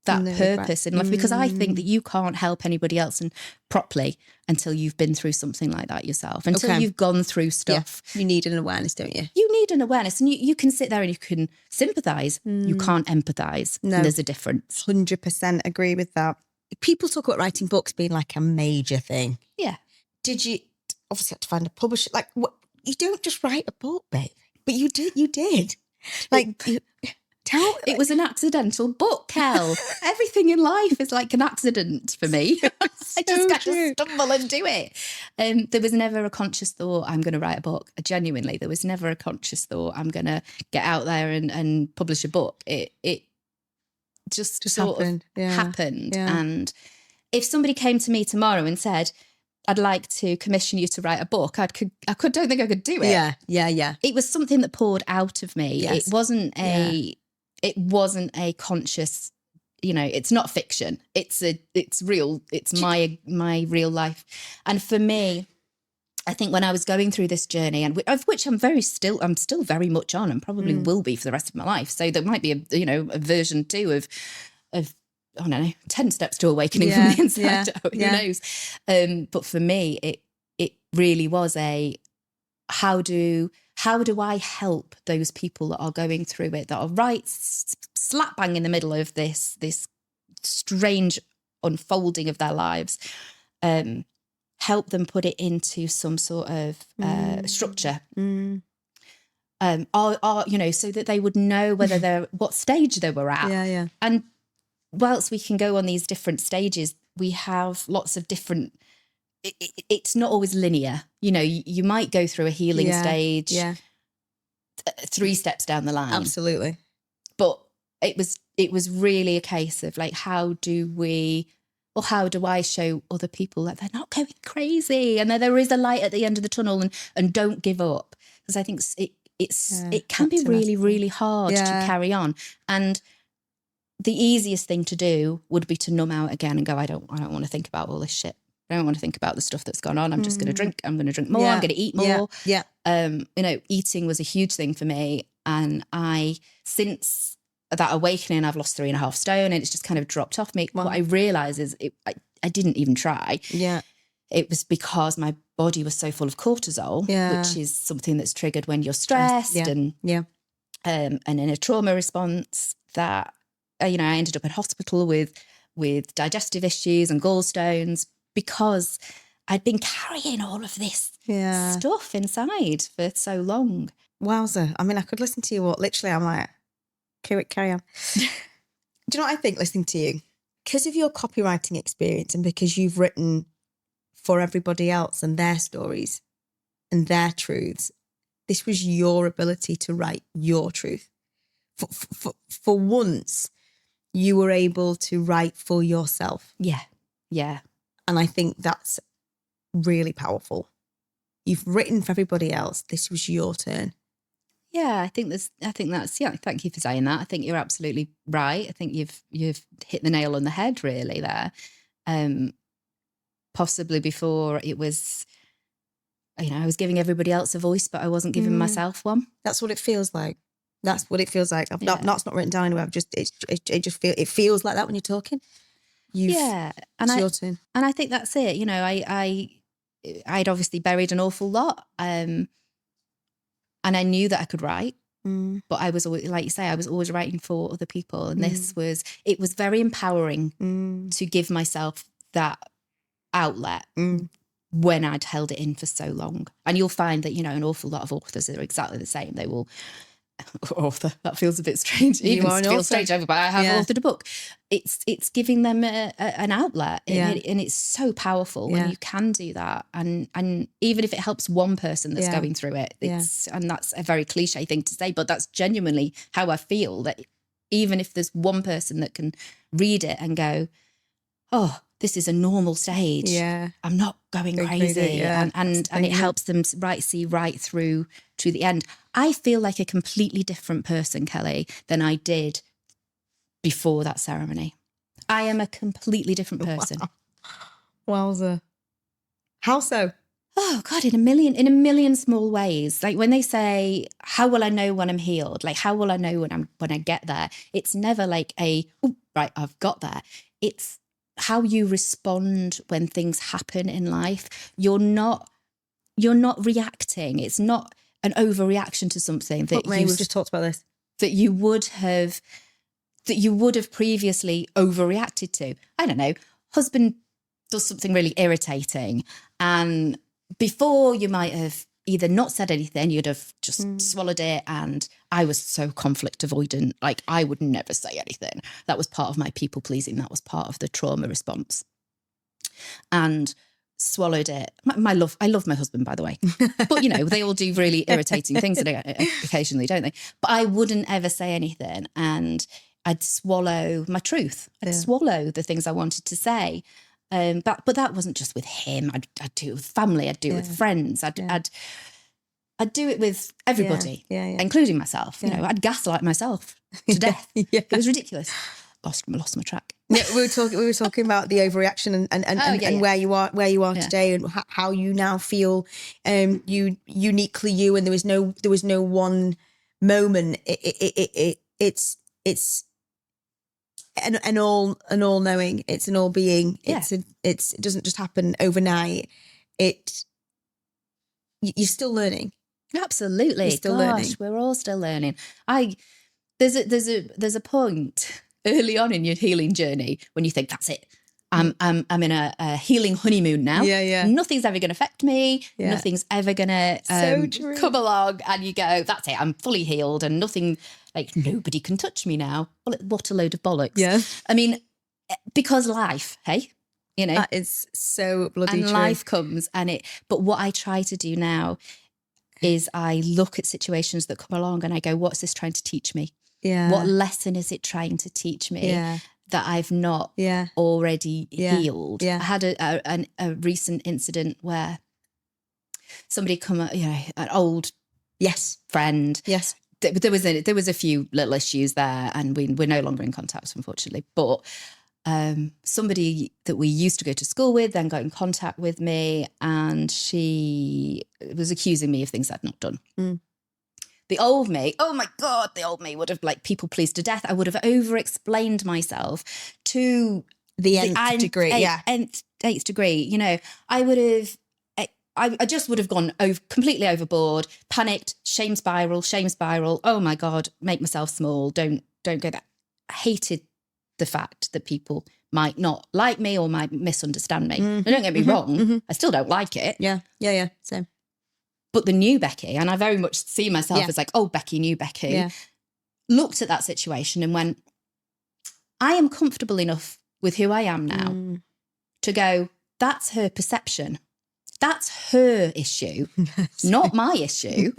that purpose in life, because I think that you can't help anybody else and properly until you've been through something like that yourself, until you've gone through stuff. You need an awareness, don't you? You need an awareness, and you can sit there and you can sympathise. You can't empathise. No. There's a difference. 100% agree with that. People talk about writing books being like a major thing. Yeah. Did you obviously have to find a publisher? Like, what, you don't just write a book, babe. But you did. Like, it was an accidental book, Kel. Everything in life is like an accident for me. I just got to stumble and do it. There was never a conscious thought, I'm going to write a book. Genuinely, there was never a conscious thought, I'm going to get out there and publish a book. It just sort of happened. And if somebody came to me tomorrow and said, I'd like to commission you to write a book, don't think I could do it. Yeah. It was something that poured out of me. Yes. It wasn't a conscious, you know, it's not fiction. It's real. It's my real life. And for me, I think when I was going through this journey, and of which I'm still very much on, and probably will be for the rest of my life. So there might be a version 2 of I don't know, 10 steps to awakening from the inside out. Who knows? But for me, it really was how do I help those people that are going through it, that are right slap bang in the middle of this strange unfolding of their lives, help them put it into some sort of structure, so that they would know whether what stage they were at. And whilst we can go on these different stages, we have lots of different. It's not always linear. You know, you might go through a healing stage 3 steps down the line. Absolutely. But it was really a case of like, how do I show other people that they're not going crazy and that there is a light at the end of the tunnel, and don't give up. Because I think it can be really, really hard to carry on. And the easiest thing to do would be to numb out again and go, I don't want to think about all this shit. I don't want to think about the stuff that's gone on. I'm just going to drink. I'm going to drink more. I'm going to eat more. Eating was a huge thing for me. And since that awakening, I've lost 3.5 stone, and it's just kind of dropped off me. Wow. What I realised is I didn't even try. Yeah. It was because my body was so full of cortisol, which is something that's triggered when you're stressed and in a trauma response, that, I ended up in hospital with digestive issues and gallstones, because I'd been carrying all of this stuff inside for so long. Wowza. I mean, I could listen to you, literally, I'm like, carry on. Do you know what I think, listening to you? Because of your copywriting experience, and because you've written for everybody else and their stories and their truths, this was your ability to write your truth. For once, you were able to write for yourself. Yeah. And I think that's really powerful. You've written for everybody else. This was your turn. Yeah, I think that's, thank you for saying that. I think you're absolutely right. I think you've hit the nail on the head really there. Possibly before it was, I was giving everybody else a voice, but I wasn't giving myself one. That's what it feels like. That's what it feels like. That's not written down anywhere. It feels like that when you're talking. And it's your turn. And I think that's it. I'd obviously buried an awful lot, and I knew that I could write, but I was always, like you say, I was always writing for other people, and it was very empowering to give myself that outlet when I'd held it in for so long. And you'll find that an awful lot of authors are exactly the same. They will author. That feels a bit strange. It You even are an feels author. strange over, but I have Yeah. authored a book. It's giving them an outlet, Yeah. and it's so powerful when Yeah. you can do that. And even if it helps one person that's Yeah. going through it, and that's a very cliche thing to say, but that's genuinely how I feel. That even if there's one person that can read it and go, oh, this is a normal stage. Yeah. I'm not going Going crazy. crazy, yeah. And it helps them see right through to the end. I feel like a completely different person, Kelly, than I did before that ceremony. I am a completely different person. Wow. Wowza. How so? Oh God, in a million small ways. Like when they say, how will I know when I'm healed? Like how will I know when I get there? It's never like right, I've got there. It's how you respond when things happen in life. You're not reacting. It's not an overreaction to something that we've just talked about this. That you would have previously overreacted to. I don't know. Husband does something really irritating, and before you might have either not said anything, you'd have just swallowed it. And I was so conflict avoidant. Like I would never say anything. That was part of my people pleasing. That was part of the trauma response. And swallowed it. I love my husband, by the way. But, they all do really irritating things occasionally, don't they? But I wouldn't ever say anything. And I'd swallow my truth. I'd swallow the things I wanted to say. But that wasn't just with him. I'd do it with family. I'd do it with friends. I'd do it with everybody, including myself. I'd gaslight myself to death. It was ridiculous. Lost my track. Yeah, we were talking about the overreaction and where you are today, and how you now feel you uniquely you, and there was no one moment. It's an all knowing. It's an all being. It doesn't just happen overnight. You're still learning. Absolutely. You're still learning. We're all still learning. There's a point early on in your healing journey when you think that's it. I'm in a healing honeymoon now. Yeah. Nothing's ever going to affect me. Yeah. Nothing's ever going to come along, and you go, that's it. I'm fully healed, and nothing, like nobody can touch me now. Well, what a load of bollocks. Yeah. I mean, because life, hey, that is so bloody and true. Life comes but what I try to do now is I look at situations that come along and I go, what's this trying to teach me? Yeah. What lesson is it trying to teach me that I've not already healed? Yeah. I had a recent incident where somebody an old friend. Yes. There was a few little issues there, and we're no longer in contact, unfortunately. But somebody that we used to go to school with then got in contact with me, and she was accusing me of things I'd not done. The old me, oh my God, the old me would have people pleased to death. I would have over-explained myself to the nth degree. Eighth degree. I would have, I just would have gone completely overboard, panicked, shame spiral. Oh my God, make myself small. Don't go there. I hated the fact that people might not like me or might misunderstand me. Now, don't get me wrong, I still don't like it. Yeah, same. But the new Becky, and I very much see myself as like, oh, Becky, new Becky, looked at that situation and went, I am comfortable enough with who I am now to go, that's her perception. That's her issue, not my issue.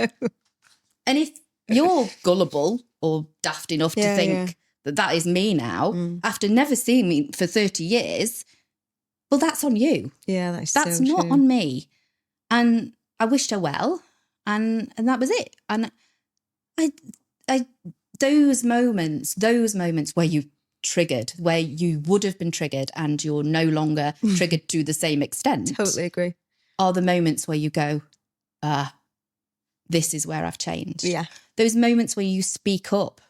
And if you're gullible or daft enough to think that is me now, after never seeing me for 30 years, well, that's on you. Yeah, that's so not true. on me. And I wished her well, and that was it. And I those moments where you triggered, where you would have been triggered and you're no longer triggered to the same extent. Totally agree. Are the moments where you go, this is where I've changed. Yeah. Those moments where you speak up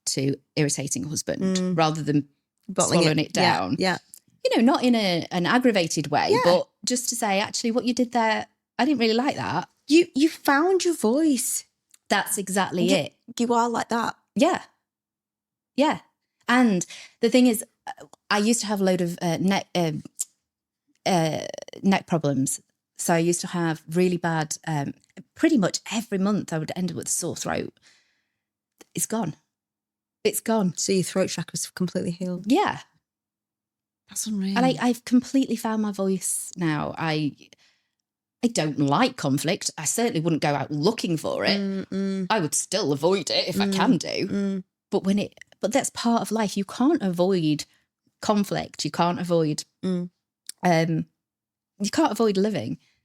to irritating husband rather than swallowing it down. Yeah. Not in an aggravated way, but just to say, actually, what you did there, I didn't really like that. You found your voice. That's exactly it. You are like that. Yeah. Yeah. And the thing is, I used to have a load of neck problems. So I used to have really bad, pretty much every month I would end up with a sore throat. it's gone. It's gone. So your throat chakra's completely healed. Yeah. That's unreal. And I've completely found my voice now. I don't like conflict. I certainly wouldn't go out looking for it. I would still avoid it if I can do. But that's part of life. You can't avoid conflict. You can't avoid living.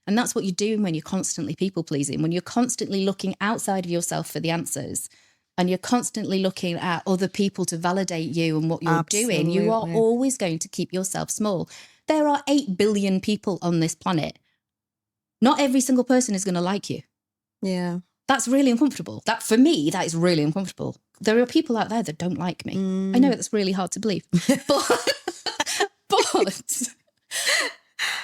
And that's what you're doing when you're constantly people pleasing, when you're constantly looking outside of yourself for the answers. And you're constantly looking at other people to validate you and what you're doing. You are always going to keep yourself small. There are 8 billion people on this planet. Not every single person is going to like you. Yeah. That's really uncomfortable. For me, that is really uncomfortable. There are people out there that don't like me. I know that's really hard to believe. But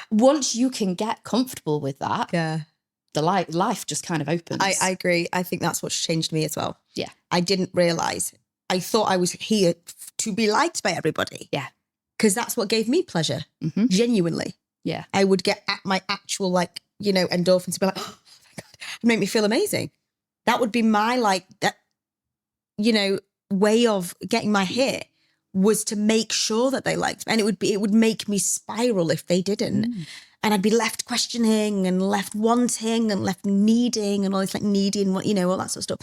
once you can get comfortable with that, the life just kind of opens. I agree. I think that's what's changed me as well. Yeah. I didn't realise. I thought I was here to be liked by everybody. Yeah. Because that's what gave me pleasure. Genuinely. Yeah. I would get at my actual, endorphins to be like, oh my God, it made me feel amazing. That would be my, way of getting my hit, was to make sure that they liked me. And it would make me spiral if they didn't. And I'd be left questioning and left wanting and left needing and all this needy and all that sort of stuff.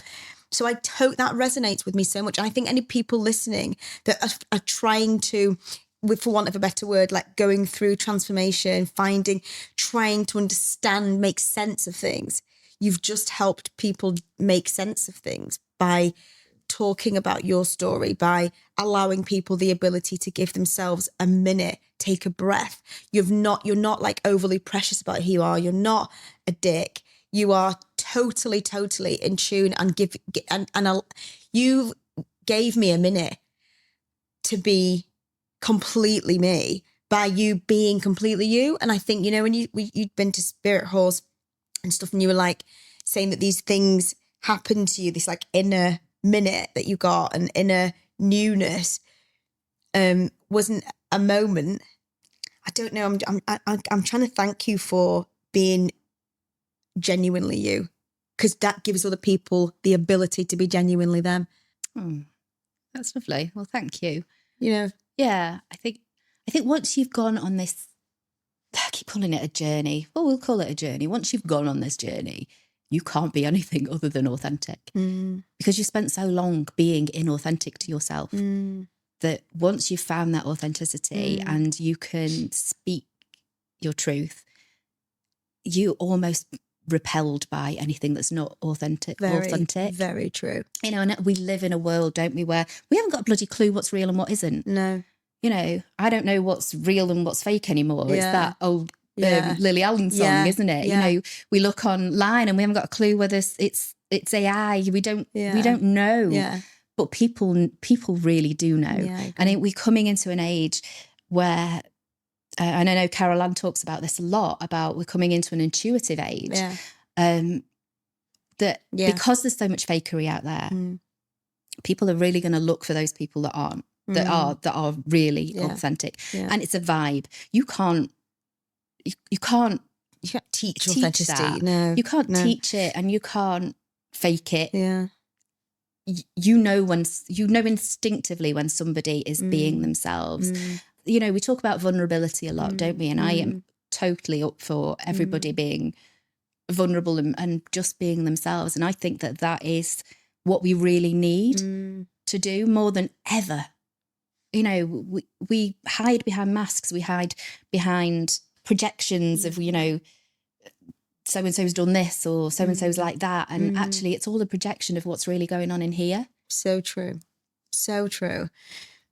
So that resonates with me so much. And I think any people listening that are trying to, for want of a better word, going through transformation, trying to understand, make sense of things. You've just helped people make sense of things by talking about your story, by allowing people the ability to give themselves a minute, take a breath. You're not overly precious about who you are. You're not a dick. You are totally in tune and you gave me a minute to be completely me by you being completely you. And I think, when you'd been to spirit halls and stuff, and you were saying that these things happened to you, this inner minute that you got, an inner newness, wasn't a moment. I don't know. I'm trying to thank you for being genuinely you, because that gives other people the ability to be genuinely them. That's lovely. Well, thank you. Yeah, I think once you've gone on this, I keep calling it a journey. Well, we'll call it a journey. Once you've gone on this journey, you can't be anything other than authentic, because you spent so long being inauthentic to yourself that once you've found that authenticity and you can speak your truth, you almost repelled by anything that's not authentic. Very true. And we live in a world, don't we, where we haven't got a bloody clue what's real and what isn't. No. I don't know what's real and what's fake anymore. Yeah. It's that old Lily Allen song, isn't it? Yeah. We look online and we haven't got a clue whether it's AI. We don't know. Yeah. But people really do know. Yeah, and we're coming into an age where, and I know Carol Ann talks about this a lot, about we're coming into an intuitive age. Yeah. Because there's so much fakery out there, people are really going to look for those people that aren't, that are really authentic. Yeah. And it's a vibe. You can't teach authenticity. That. No. You can't teach it, and you can't fake it. Yeah. You know instinctively when somebody is being themselves. We talk about vulnerability a lot, don't we? And I am totally up for everybody being vulnerable and just being themselves. And I think that is what we really need to do more than ever. We hide behind masks. We hide behind projections of, so-and-so's done this or so-and-so's like that. And actually it's all a projection of what's really going on in here. So true. So true.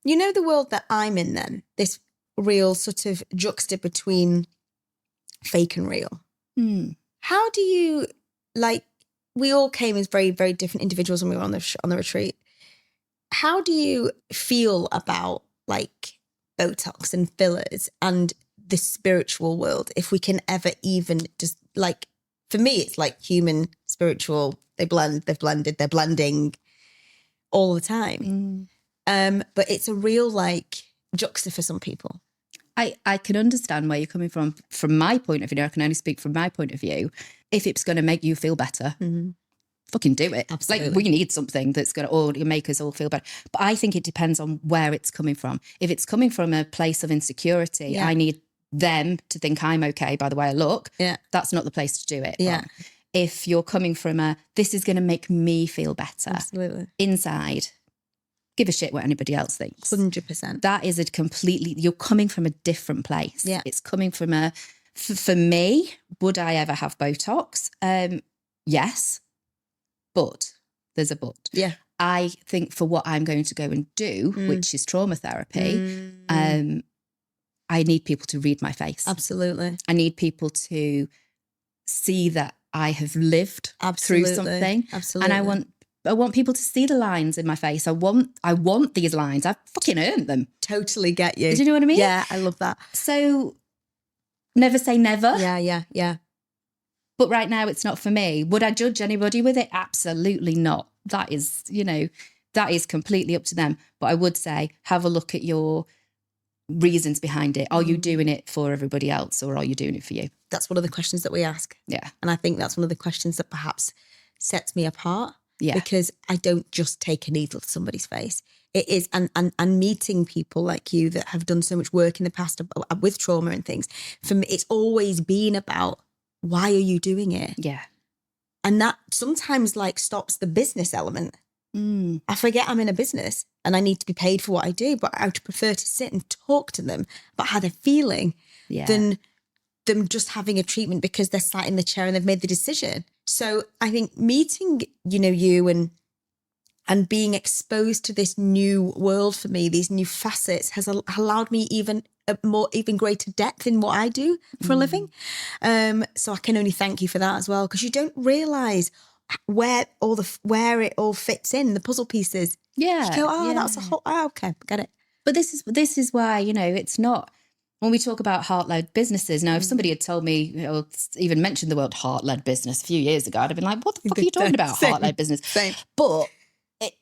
The world that I'm in then, this real sort of juxta between fake and real. How do you, we all came as very, very different individuals when we were on the retreat. How do you feel about Botox and fillers and the spiritual world, if we can ever even just for me, it's human, spiritual, they've blended, they're blending all the time. But it's a real juxta for some people. I can understand where you're coming from my point of view. I can only speak from my point of view. If it's going to make you feel better, fucking do it. Absolutely. Like, we need something that's going to make us all feel better. But I think it depends on where it's coming from. If it's coming from a place of insecurity, I need them to think I'm okay by the way I look. Yeah. That's not the place to do it. Yeah. If you're coming from this is going to make me feel better. Absolutely. Inside, give a shit what anybody else thinks. 100%. That is you're coming from a different place. Yeah. It's coming from for me, would I ever have Botox? Yes. But there's a but. Yeah. I think for what I'm going to go and do, which is trauma therapy, I need people to read my face. Absolutely. I need people to see that I have lived through something. Absolutely. And I want people to see the lines in my face. I want these lines. I've fucking earned them. Totally get you. Do you know what I mean? Yeah, I love that. So never say never. Yeah. But right now it's not for me. Would I judge anybody with it? Absolutely not. That is, that is completely up to them. But I would say, have a look at your reasons behind it. Are you doing it for everybody else, or are you doing it for you? That's one of the questions that we ask. Yeah. And I think that's one of the questions that perhaps sets me apart. Yeah. Because I don't just take a needle to somebody's face. It is, and meeting people like you that have done so much work in the past with trauma and things, for me, it's always been about, why are you doing it? Yeah. And that sometimes stops the business element. I forget I'm in a business and I need to be paid for what I do, but I would prefer to sit and talk to them about how they're feeling than them just having a treatment because they're sat in the chair and they've made the decision. So I think meeting, you and being exposed to this new world for me, these new facets, has allowed me even greater depth in what I do for a living. So I can only thank you for that as well, because you don't realise where it all fits in, the puzzle pieces. Yeah. You go, that's a whole, okay, got it. But this is why, it's not, when we talk about heart-led businesses, now if somebody had told me, or even mentioned the word heart-led business a few years ago, I'd have been like, what the fuck are you talking about, heart-led business? Same. But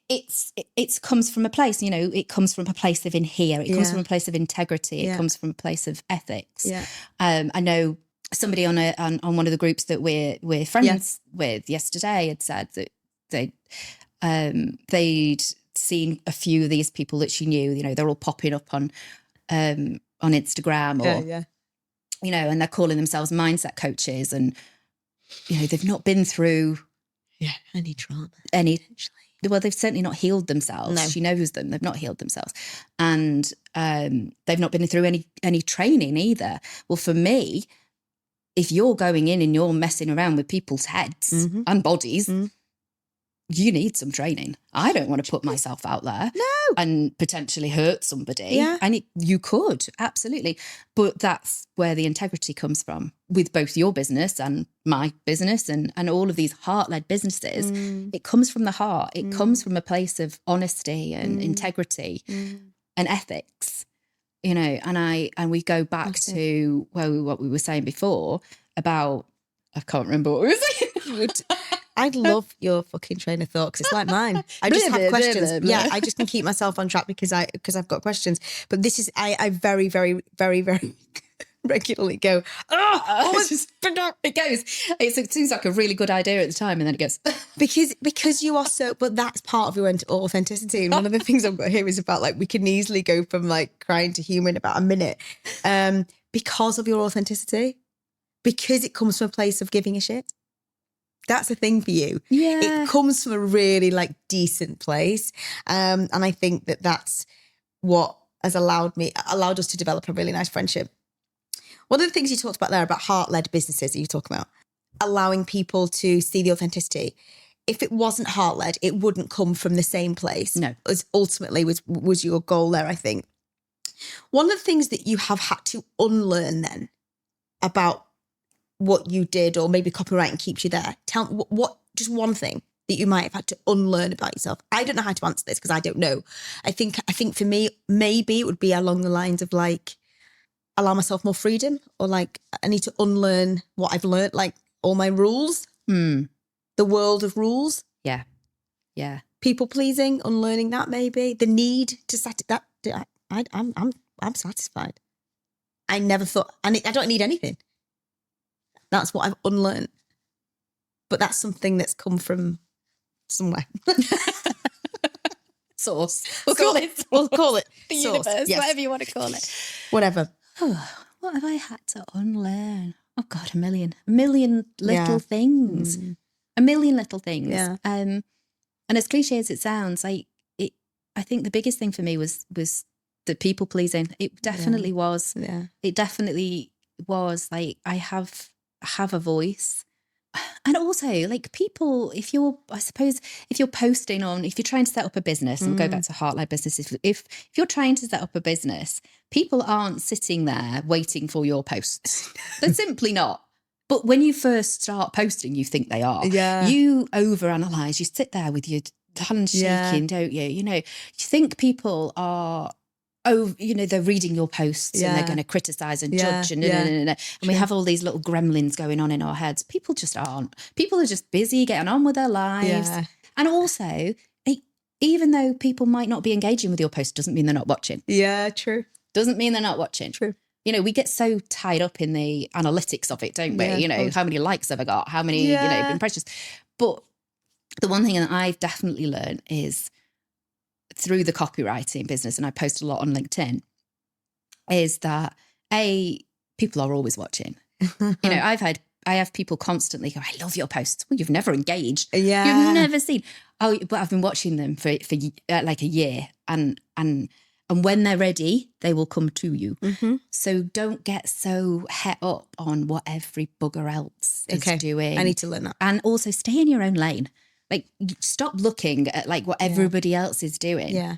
it comes from a place, it comes from a place of in here. It comes from a place of integrity. It comes from a place of ethics. Yeah. I know somebody on one of the groups that we're friends with yesterday had said that they'd seen a few of these people that she knew, they're all popping up on Instagram or, and they're calling themselves mindset coaches, and, they've not been through any trauma. Well, they've certainly not healed themselves. No. She knows them. They've not healed themselves. And they've not been through any training either. Well, for me, if you're going in and you're messing around with people's heads and bodies, you need some training. I don't want to put myself out there and potentially hurt somebody. Yeah. And you could, absolutely. But that's where the integrity comes from with both your business and my business and all of these heart-led businesses. It comes from the heart. It comes from a place of honesty and integrity and ethics, and we go back to what we were saying before about, I can't remember what we were saying. I'd love your fucking train of thought, because it's like mine. I just have questions. Yeah, I just can keep myself on track because I've got questions. But this is, I very, very, very, very regularly go, it goes. It seems like a really good idea at the time, and then it goes. because you are so, but that's part of your authenticity. And one of the things I've got here is about we can easily go from crying to humour in about a minute, because of your authenticity, because it comes from a place of giving a shit. That's the thing for you. Yeah. It comes from a really decent place. And I think that that's what has allowed us to develop a really nice friendship. One of the things you talked about there about heart-led businesses that you talk about, allowing people to see the authenticity. If it wasn't heart-led, it wouldn't come from the same place. No. As ultimately was your goal there, I think. One of the things that you have had to unlearn then about what you did, or maybe copywriting keeps you there. Tell what just one thing that you might have had to unlearn about yourself. I don't know how to answer this because I don't know. I think for me, maybe it would be along the lines of allow myself more freedom, or I need to unlearn what I've learned, all my rules, the world of rules. Yeah. Yeah. People pleasing, unlearning that, maybe the need to I'm satisfied. I never thought, I don't need anything. That's what I've unlearned. But that's something that's come from somewhere. Source. We'll call it the source. universe, Yes. whatever you want to call it. Whatever. Oh, what have I had to unlearn? Oh God, a million little things. A million little things. Yeah. And as cliche as it sounds, I think the biggest thing for me was the people pleasing. It definitely was. Yeah. It definitely was. Like, I have a voice. And also, like, people, if you're posting on, if you're trying to set up a business, and we'll go back to heart-led businesses, if you're trying to set up a business, people aren't sitting there waiting for your posts. They're simply not. But when you first start posting, you think they are. Yeah. You overanalyze. You sit there with your hands shaking, don't you? You know, you think people are, they're reading your posts and they're going to criticize and judge and we have all these little gremlins going on in our heads. People just aren't. People are just busy getting on with their lives. Yeah. And also, even though people might not be engaging with your post, doesn't mean they're not watching. Yeah, true. Doesn't mean they're not watching. True. You know, we get so tied up in the analytics of it, don't we? Yeah, you know, how many likes have I got? How many, impressions? But the one thing that I've definitely learned is through the copywriting business, and I post a lot on LinkedIn, is that people are always watching. You know, I have people constantly go, I love your posts. Well, you've never engaged. Yeah. You've never seen. Oh, but I've been watching them for like a year, and when they're ready, they will come to you. Mm-hmm. So don't get so het up on what every bugger else is doing. I need to learn that. And also stay in your own lane. Like, stop looking at like what everybody else is doing. Yeah.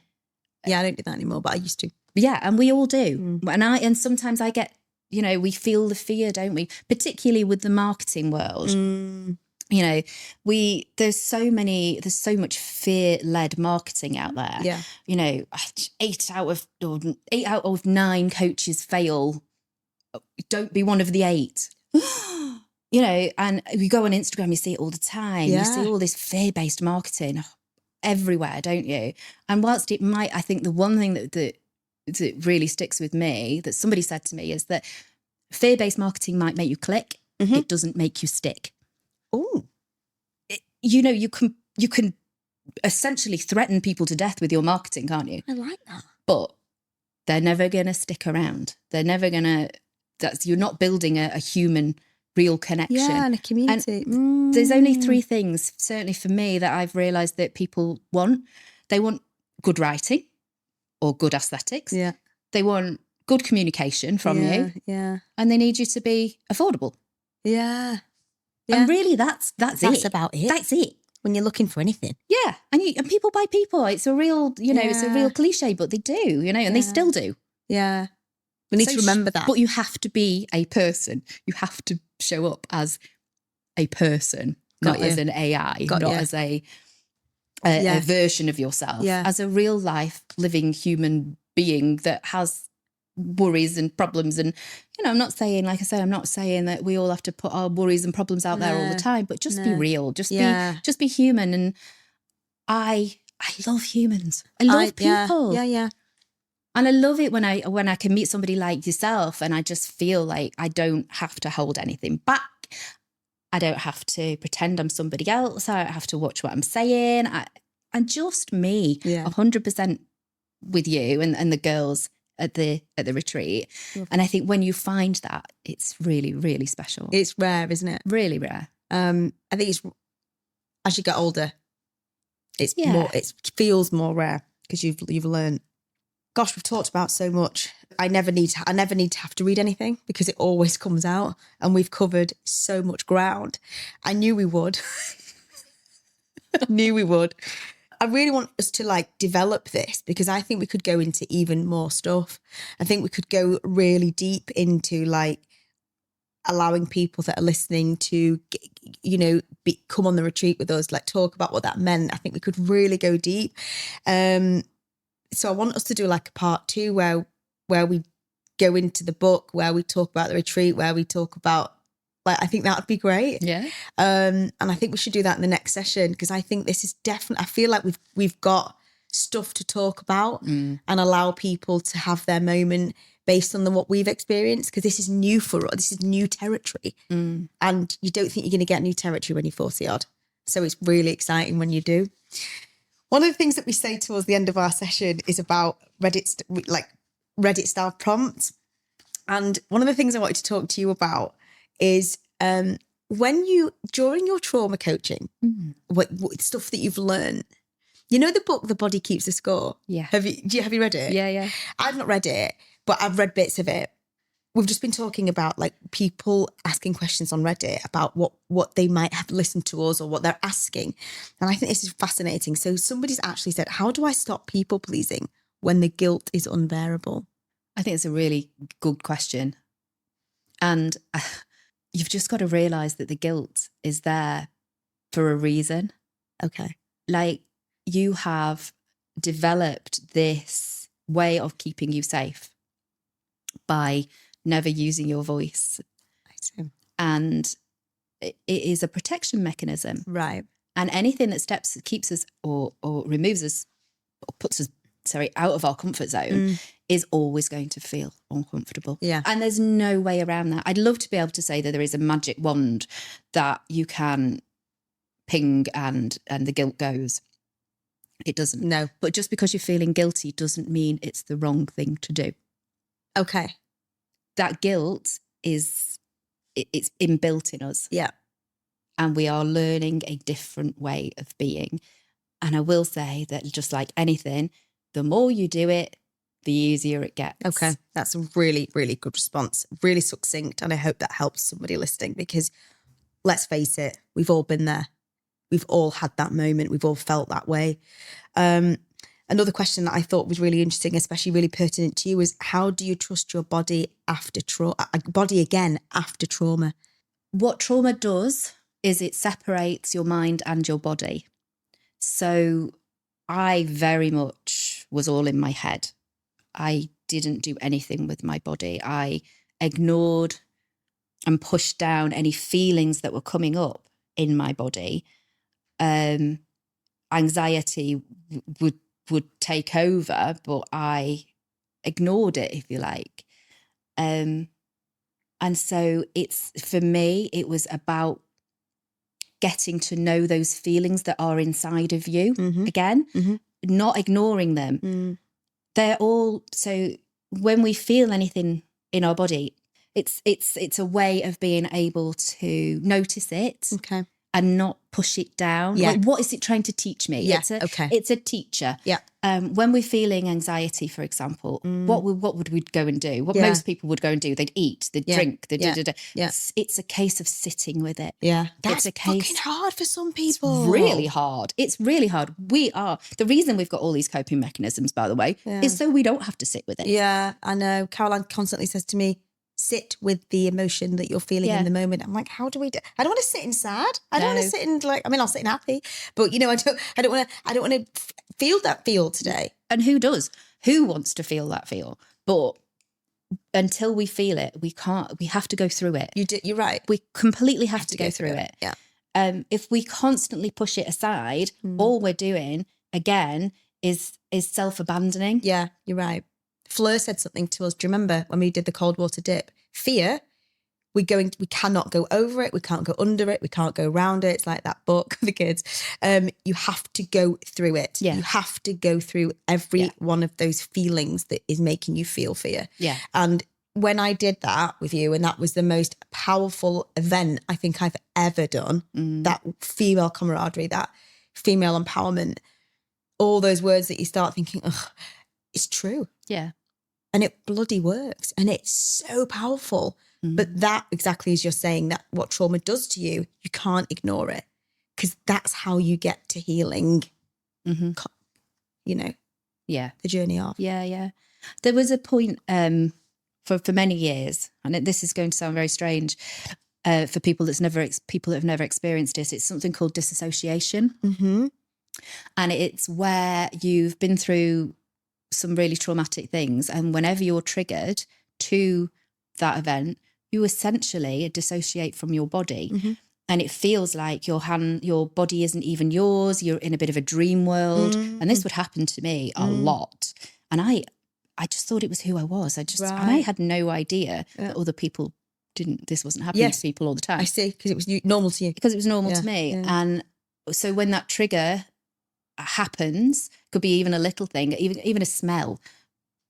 Yeah, I don't do that anymore, but I used to. Yeah, and we all do. And sometimes I get, we feel the fear, don't we? Particularly with the marketing world. You know, there's so much fear-led marketing out there. Yeah. You know, 8 out of 9 coaches fail. Don't be one of the 8. You know, and you go on Instagram, you see it all the time. Yeah. You see all this fear-based marketing everywhere, don't you? And whilst it might, I think the one thing that really sticks with me, that somebody said to me, is that fear-based marketing might make you click. Mm-hmm. It doesn't make you stick. Oh, you can essentially threaten people to death with your marketing, can't you? I like that. But they're never going to stick around. They're never going to. You're not building a human, real connection. Yeah, and a community. And there's only 3 things, certainly for me, that I've realised that people want. They want good writing or good aesthetics. Yeah. They want good communication from you. Yeah. And they need you to be affordable. Yeah. And really, that's it. That's about it. That's it. When you're looking for anything. Yeah. And people buy people. It's a real, it's a real cliche, but they do, and they still do. Yeah. We need to remember that. But you have to be a person. You have to show up as a person, not as an AI, as a version of yourself, as a real life living human being that has worries and problems. And, I'm not saying, like I said, I'm not saying that we all have to put our worries and problems out there all the time, but just be real, just be human. And I love humans. I love people. Yeah. And I love it when I can meet somebody like yourself, and I just feel like I don't have to hold anything back. I don't have to pretend I'm somebody else. I don't have to watch what I'm saying. I'm just me, 100% with you and the girls at the retreat. And I think when you find that, it's really, really special. It's rare, isn't it? Really rare. I think it's, as you get older, it's more. It feels more rare because you've learned. Gosh, we've talked about so much. I never need to have to read anything because it always comes out, and we've covered so much ground. I knew we would. I really want us to develop this, because I think we could go into even more stuff. I think we could go really deep into allowing people that are listening to, come on the retreat with us, talk about what that meant. I think we could really go deep. So I want us to do a part 2 where we go into the book, where we talk about the retreat, where we talk about, I think that would be great. Yeah. And I think we should do that in the next session, because I think this is definitely, I feel like we've got stuff to talk about and allow people to have their moment based on what we've experienced, because this is new for us. This is new territory. And you don't think you're going to get new territory when you're 40 odd. So it's really exciting when you do. One of the things that we say towards the end of our session is about Reddit style prompts. And one of the things I wanted to talk to you about is during your trauma coaching, what stuff that you've learned. You know the book, The Body Keeps the Score? Yeah. Have you read it? Yeah. I've not read it, but I've read bits of it. We've just been talking about like people asking questions on Reddit about what they might have listened to us or what they're asking. And I think this is fascinating. So somebody's actually said, how do I stop people pleasing when the guilt is unbearable? I think it's a really good question. And you've just got to realise that the guilt is there for a reason. Okay. Like, you have developed this way of keeping you safe by never using your voice. I see. And it is a protection mechanism. Right. And anything that keeps us or removes us or puts us, out of our comfort zone is always going to feel uncomfortable. Yeah. And there's no way around that. I'd love to be able to say that there is a magic wand that you can ping and the guilt goes. It doesn't. No. But just because you're feeling guilty doesn't mean it's the wrong thing to do. Okay. That guilt it's inbuilt in us. Yeah. And we are learning a different way of being. And I will say that just like anything, the more you do it, the easier it gets. Okay. That's a really, really good response. Really succinct. And I hope that helps somebody listening, because let's face it, we've all been there. We've all had that moment. We've all felt that way. Another question that I thought was really interesting, especially really pertinent to you, is how do you trust your body after after trauma? What trauma does is it separates your mind and your body. So I very much was all in my head. I didn't do anything with my body. I ignored and pushed down any feelings that were coming up in my body. Anxiety would take over, but I ignored it, if you like. And so for me, it was about getting to know those feelings that are inside of you again, not ignoring them. They're all, so when we feel anything in our body, it's a way of being able to notice it. Okay. And not push it down. Yeah. Like, what is it trying to teach me? Yeah. It's a teacher. Yeah. When we're feeling anxiety, for example, what would we go and do? What most people would go and do? They'd eat, they'd drink, they'd Yeah. It's a case of sitting with it. Yeah. That's fucking hard for some people. It's really hard. It's really hard. The reason we've got all these coping mechanisms, by the way, is so we don't have to sit with it. Yeah, I know. Caroline constantly says to me, sit with the emotion that you're feeling in the moment. I'm like, how do we do? I don't want to sit in sad. I don't want to sit in I'll sit in happy, but I don't want to feel that feel today. And who does? Who wants to feel that feel? But until we feel it, we can't. We have to go through it. You're right. We completely have to go through it. Yeah. If we constantly push it aside, all we're doing again is self-abandoning. Yeah, you're right. Fleur said something to us. Do you remember when we did the cold water dip? Fear, we cannot go over it. We can't go under it. We can't go around it. It's like that book for the kids. You have to go through it. Yeah. You have to go through every one of those feelings that is making you feel fear. Yeah. And when I did that with you, and that was the most powerful event I think I've ever done, that female camaraderie, that female empowerment, all those words that you start thinking, ugh, it's true. Yeah. And it bloody works. And it's so powerful. But that, exactly as you're saying, that what trauma does to you, you can't ignore it. Because that's how you get to healing, Yeah. the journey of. Yeah. There was a point for many years, and this is going to sound very strange for people that have never experienced it. It's something called disassociation. And it's where you've been through some really traumatic things, and whenever you're triggered to that event, you essentially dissociate from your body. And it feels like your body isn't even yours. You're in a bit of a dream world. And this would happen to me a lot. And I just thought it was who I was. And I had no idea that other people this wasn't happening to people all the time. I see, because it was normal to you. Because it was normal to me. Yeah. And So when that trigger happens, could be even a little thing, even a smell,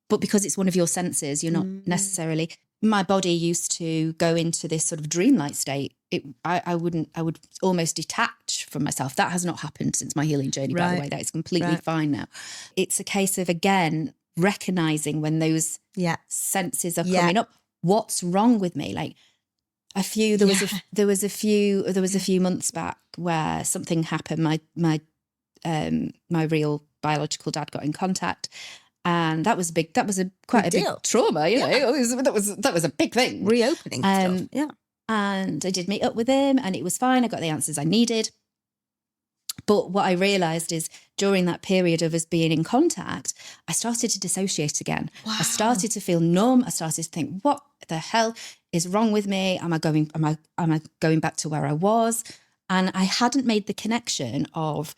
but because it's one of your senses, you're not necessarily. My body used to go into this sort of dreamlike state. I would almost detach from myself. That has not happened since my healing journey, by the way. That is completely fine now. It's a case of, again, recognizing when those senses are coming up. What's wrong with me? Like there was a few months back where something happened. My real biological dad got in contact. And that was quite a big trauma, you know. That was a big thing. Reopening stuff. Yeah. And I did meet up with him and it was fine. I got the answers I needed. But what I realised is during that period of us being in contact, I started to dissociate again. Wow. I started to feel numb. I started to think, what the hell is wrong with me? Am I going back to where I was? And I hadn't made the connection of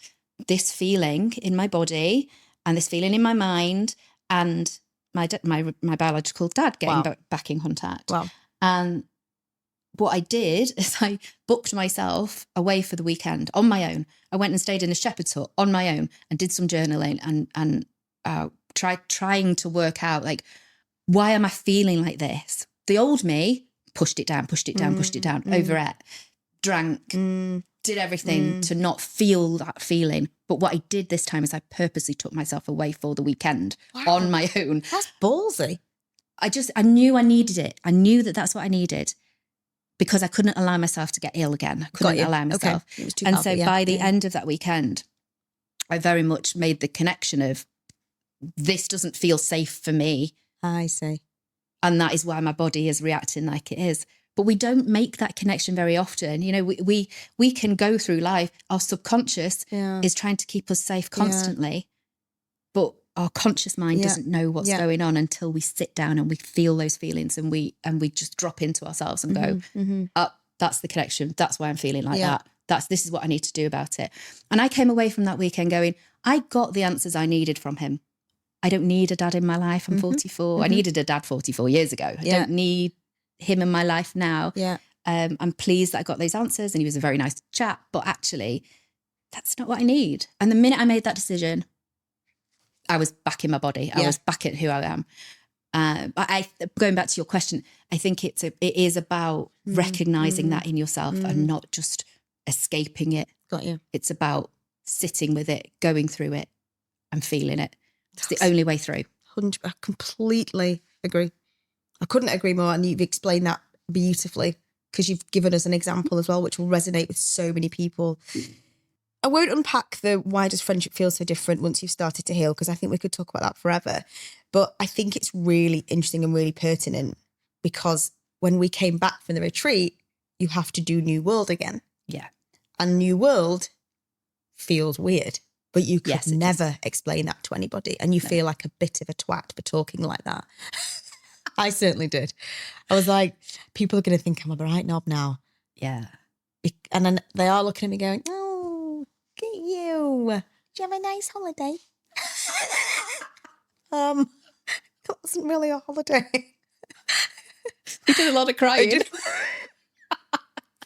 this feeling in my body and this feeling in my mind and my biological dad getting back in contact. Wow. And what I did is I booked myself away for the weekend on my own. I went and stayed in a shepherd's hut on my own and did some journaling and trying to work out, like, why am I feeling like this? The old me pushed it down, overate, drank, did everything to not feel that feeling. But what I did this time is I purposely took myself away for the weekend on my own. That's ballsy. I knew I needed it. I knew that that's what I needed because I couldn't allow myself to get ill again. I couldn't allow myself. Okay. It was too and healthy, so by the end of that weekend, I very much made the connection of this doesn't feel safe for me. I see. And that is why my body is reacting like it is. But we don't make that connection very often. You know, we can go through life. Our subconscious is trying to keep us safe constantly, but our conscious mind doesn't know what's going on until we sit down and we feel those feelings and we just drop into ourselves and go, that's the connection. That's why I'm feeling like that. This is what I need to do about it. And I came away from that weekend going, I got the answers I needed from him. I don't need a dad in my life. I'm 44. I needed a dad 44 years ago. I don't need him in my life now. I'm pleased that I got those answers and he was a very nice chap, but actually that's not what I need. And the minute I made that decision, I was back in my body. I was back at who I am. Going back to your question, I think it is about recognizing that in yourself and not just escaping it. Got you. It's about sitting with it, going through it and feeling it. It's the only way through. I completely agree. I couldn't agree more. And you've explained that beautifully because you've given us an example as well, which will resonate with so many people. I won't unpack the why does friendship feel so different once you've started to heal, because I think we could talk about that forever. But I think it's really interesting and really pertinent because when we came back from the retreat, you have to do New World again. Yeah. And New World feels weird, but you could never explain that to anybody. And you feel like a bit of a twat for talking like that. I certainly did. I was like, people are going to think I'm a right knob now. Yeah. And then they are looking at me going, oh, look at you. Did you have a nice holiday? It wasn't really a holiday. You did a lot of crying.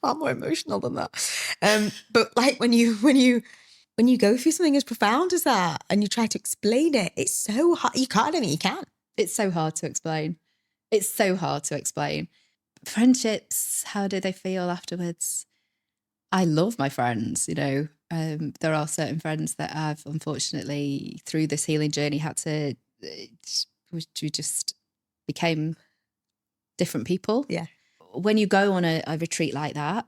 Far more emotional than that. But like when you go through something as profound as that and you try to explain it, it's so hard. You can't, I don't think you can. It's so hard to explain. It's so hard to explain. Friendships, how do they feel afterwards? I love my friends, you know. There are certain friends that I've unfortunately through this healing journey had to, we just became different people. Yeah. When you go on a retreat like that,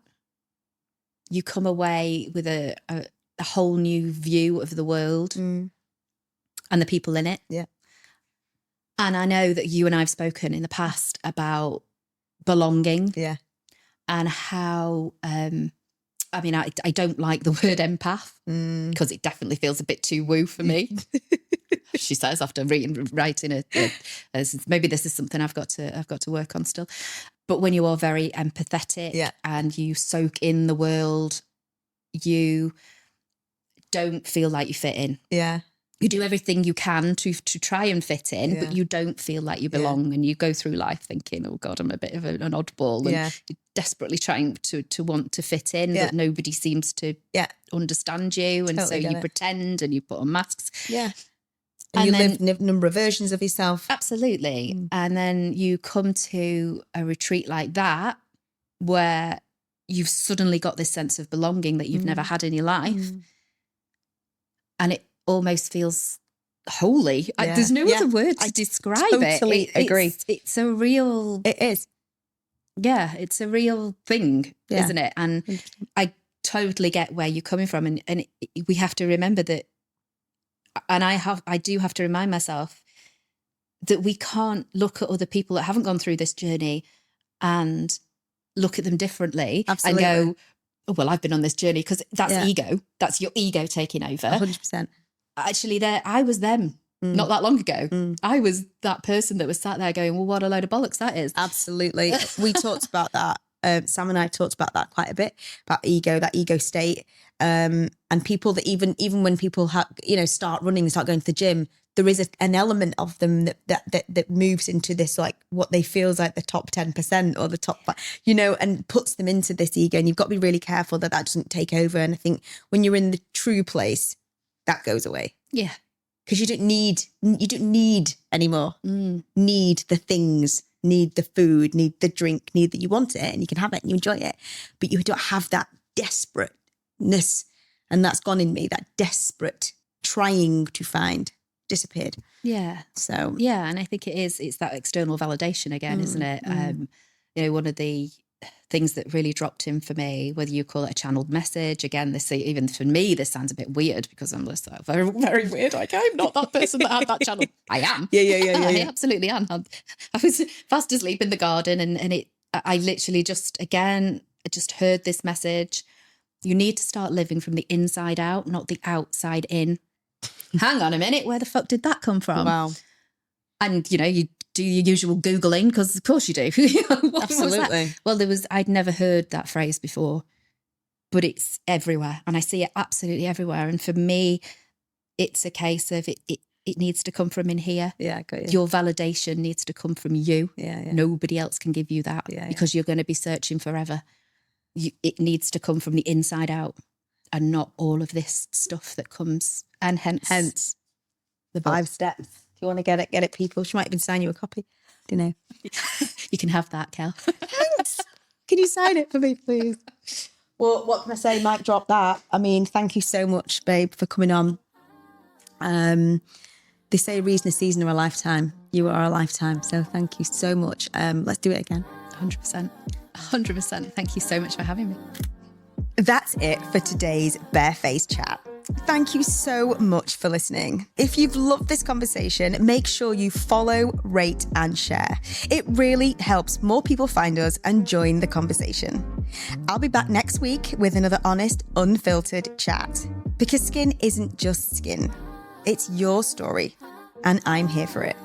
you come away with a whole new view of the world and the people in it. Yeah. And I know that you and I have spoken in the past about belonging. Yeah. And how, I mean, I don't like the word empath because it definitely feels a bit too woo for me. She says after writing it, maybe this is something I've got to work on still. But when you are very empathetic and you soak in the world, you don't feel like you fit in. Yeah. you do everything you can to try and fit in, but you don't feel like you belong, and you go through life thinking, oh God, I'm a bit of an oddball, and you're desperately trying to want to fit in, but nobody seems to understand you, and so you pretend and you put on masks. Yeah. And you live a number of versions of yourself. Absolutely. And then you come to a retreat like that where you've suddenly got this sense of belonging that you've never had in your life. And it almost feels holy. There's no other word to describe it. Totally agree. It's a real... It is. Yeah, it's a real thing, isn't it? And 100%. I totally get where you're coming from. And we have to remember that, and I do have to remind myself that we can't look at other people that haven't gone through this journey and look at them differently. Absolutely. And go, oh, well, I've been on this journey, because that's ego. That's your ego taking over. 100%. Actually, I was them not that long ago. I was that person that was sat there going, well, what a load of bollocks that is. Absolutely. We talked about that. Sam and I talked about that quite a bit, about ego, that ego state. And people that even when people start running and start going to the gym, there is an element of them that moves into this, like what they feels like the top 10% or the top, and puts them into this ego. And you've got to be really careful that doesn't take over. And I think when you're in the true place, that goes away. Yeah. Because you don't need anymore. Need the things, need the food, need the drink, need that you want it and you can have it and you enjoy it. But you don't have that desperateness. And that's gone in me, that desperate trying to find disappeared. Yeah. So. Yeah. And I think it's that external validation again, isn't it? One of the things that really dropped in for me, whether you call it a channeled message, again, even for me, this sounds a bit weird because I'm just like, very, very weird. Like, I'm not that person that had that channel. I am. Yeah. I absolutely am. I was fast asleep in the garden and I literally just heard this message. You need to start living from the inside out, not the outside in. Hang on a minute, where the fuck did that come from? Wow. And, you do your usual Googling, because of course you do. Absolutely. Well, I'd never heard that phrase before, but it's everywhere. And I see it absolutely everywhere. And for me, it's a case of it needs to come from in here. Yeah, I got you. Your validation needs to come from you. Yeah. Nobody else can give you that because you're going to be searching forever. It needs to come from the inside out and not all of this stuff that comes. And hence the 5 steps. If you want to get it, people. She might even sign you a copy. Do you know? You can have that, Kel. Thanks. Can you sign it for me, please? Well, what can I say? Mic drop that. I mean, thank you so much, babe, for coming on. They say a reason, a season, or a lifetime. You are a lifetime. So thank you so much. Let's do it again. 100%. 100%. Thank you so much for having me. That's it for today's Barefaced Chat. Thank you so much for listening. If you've loved this conversation, make sure you follow, rate, and share. It really helps more people find us and join the conversation. I'll be back next week with another honest, unfiltered chat. Because skin isn't just skin. It's your story, and I'm here for it.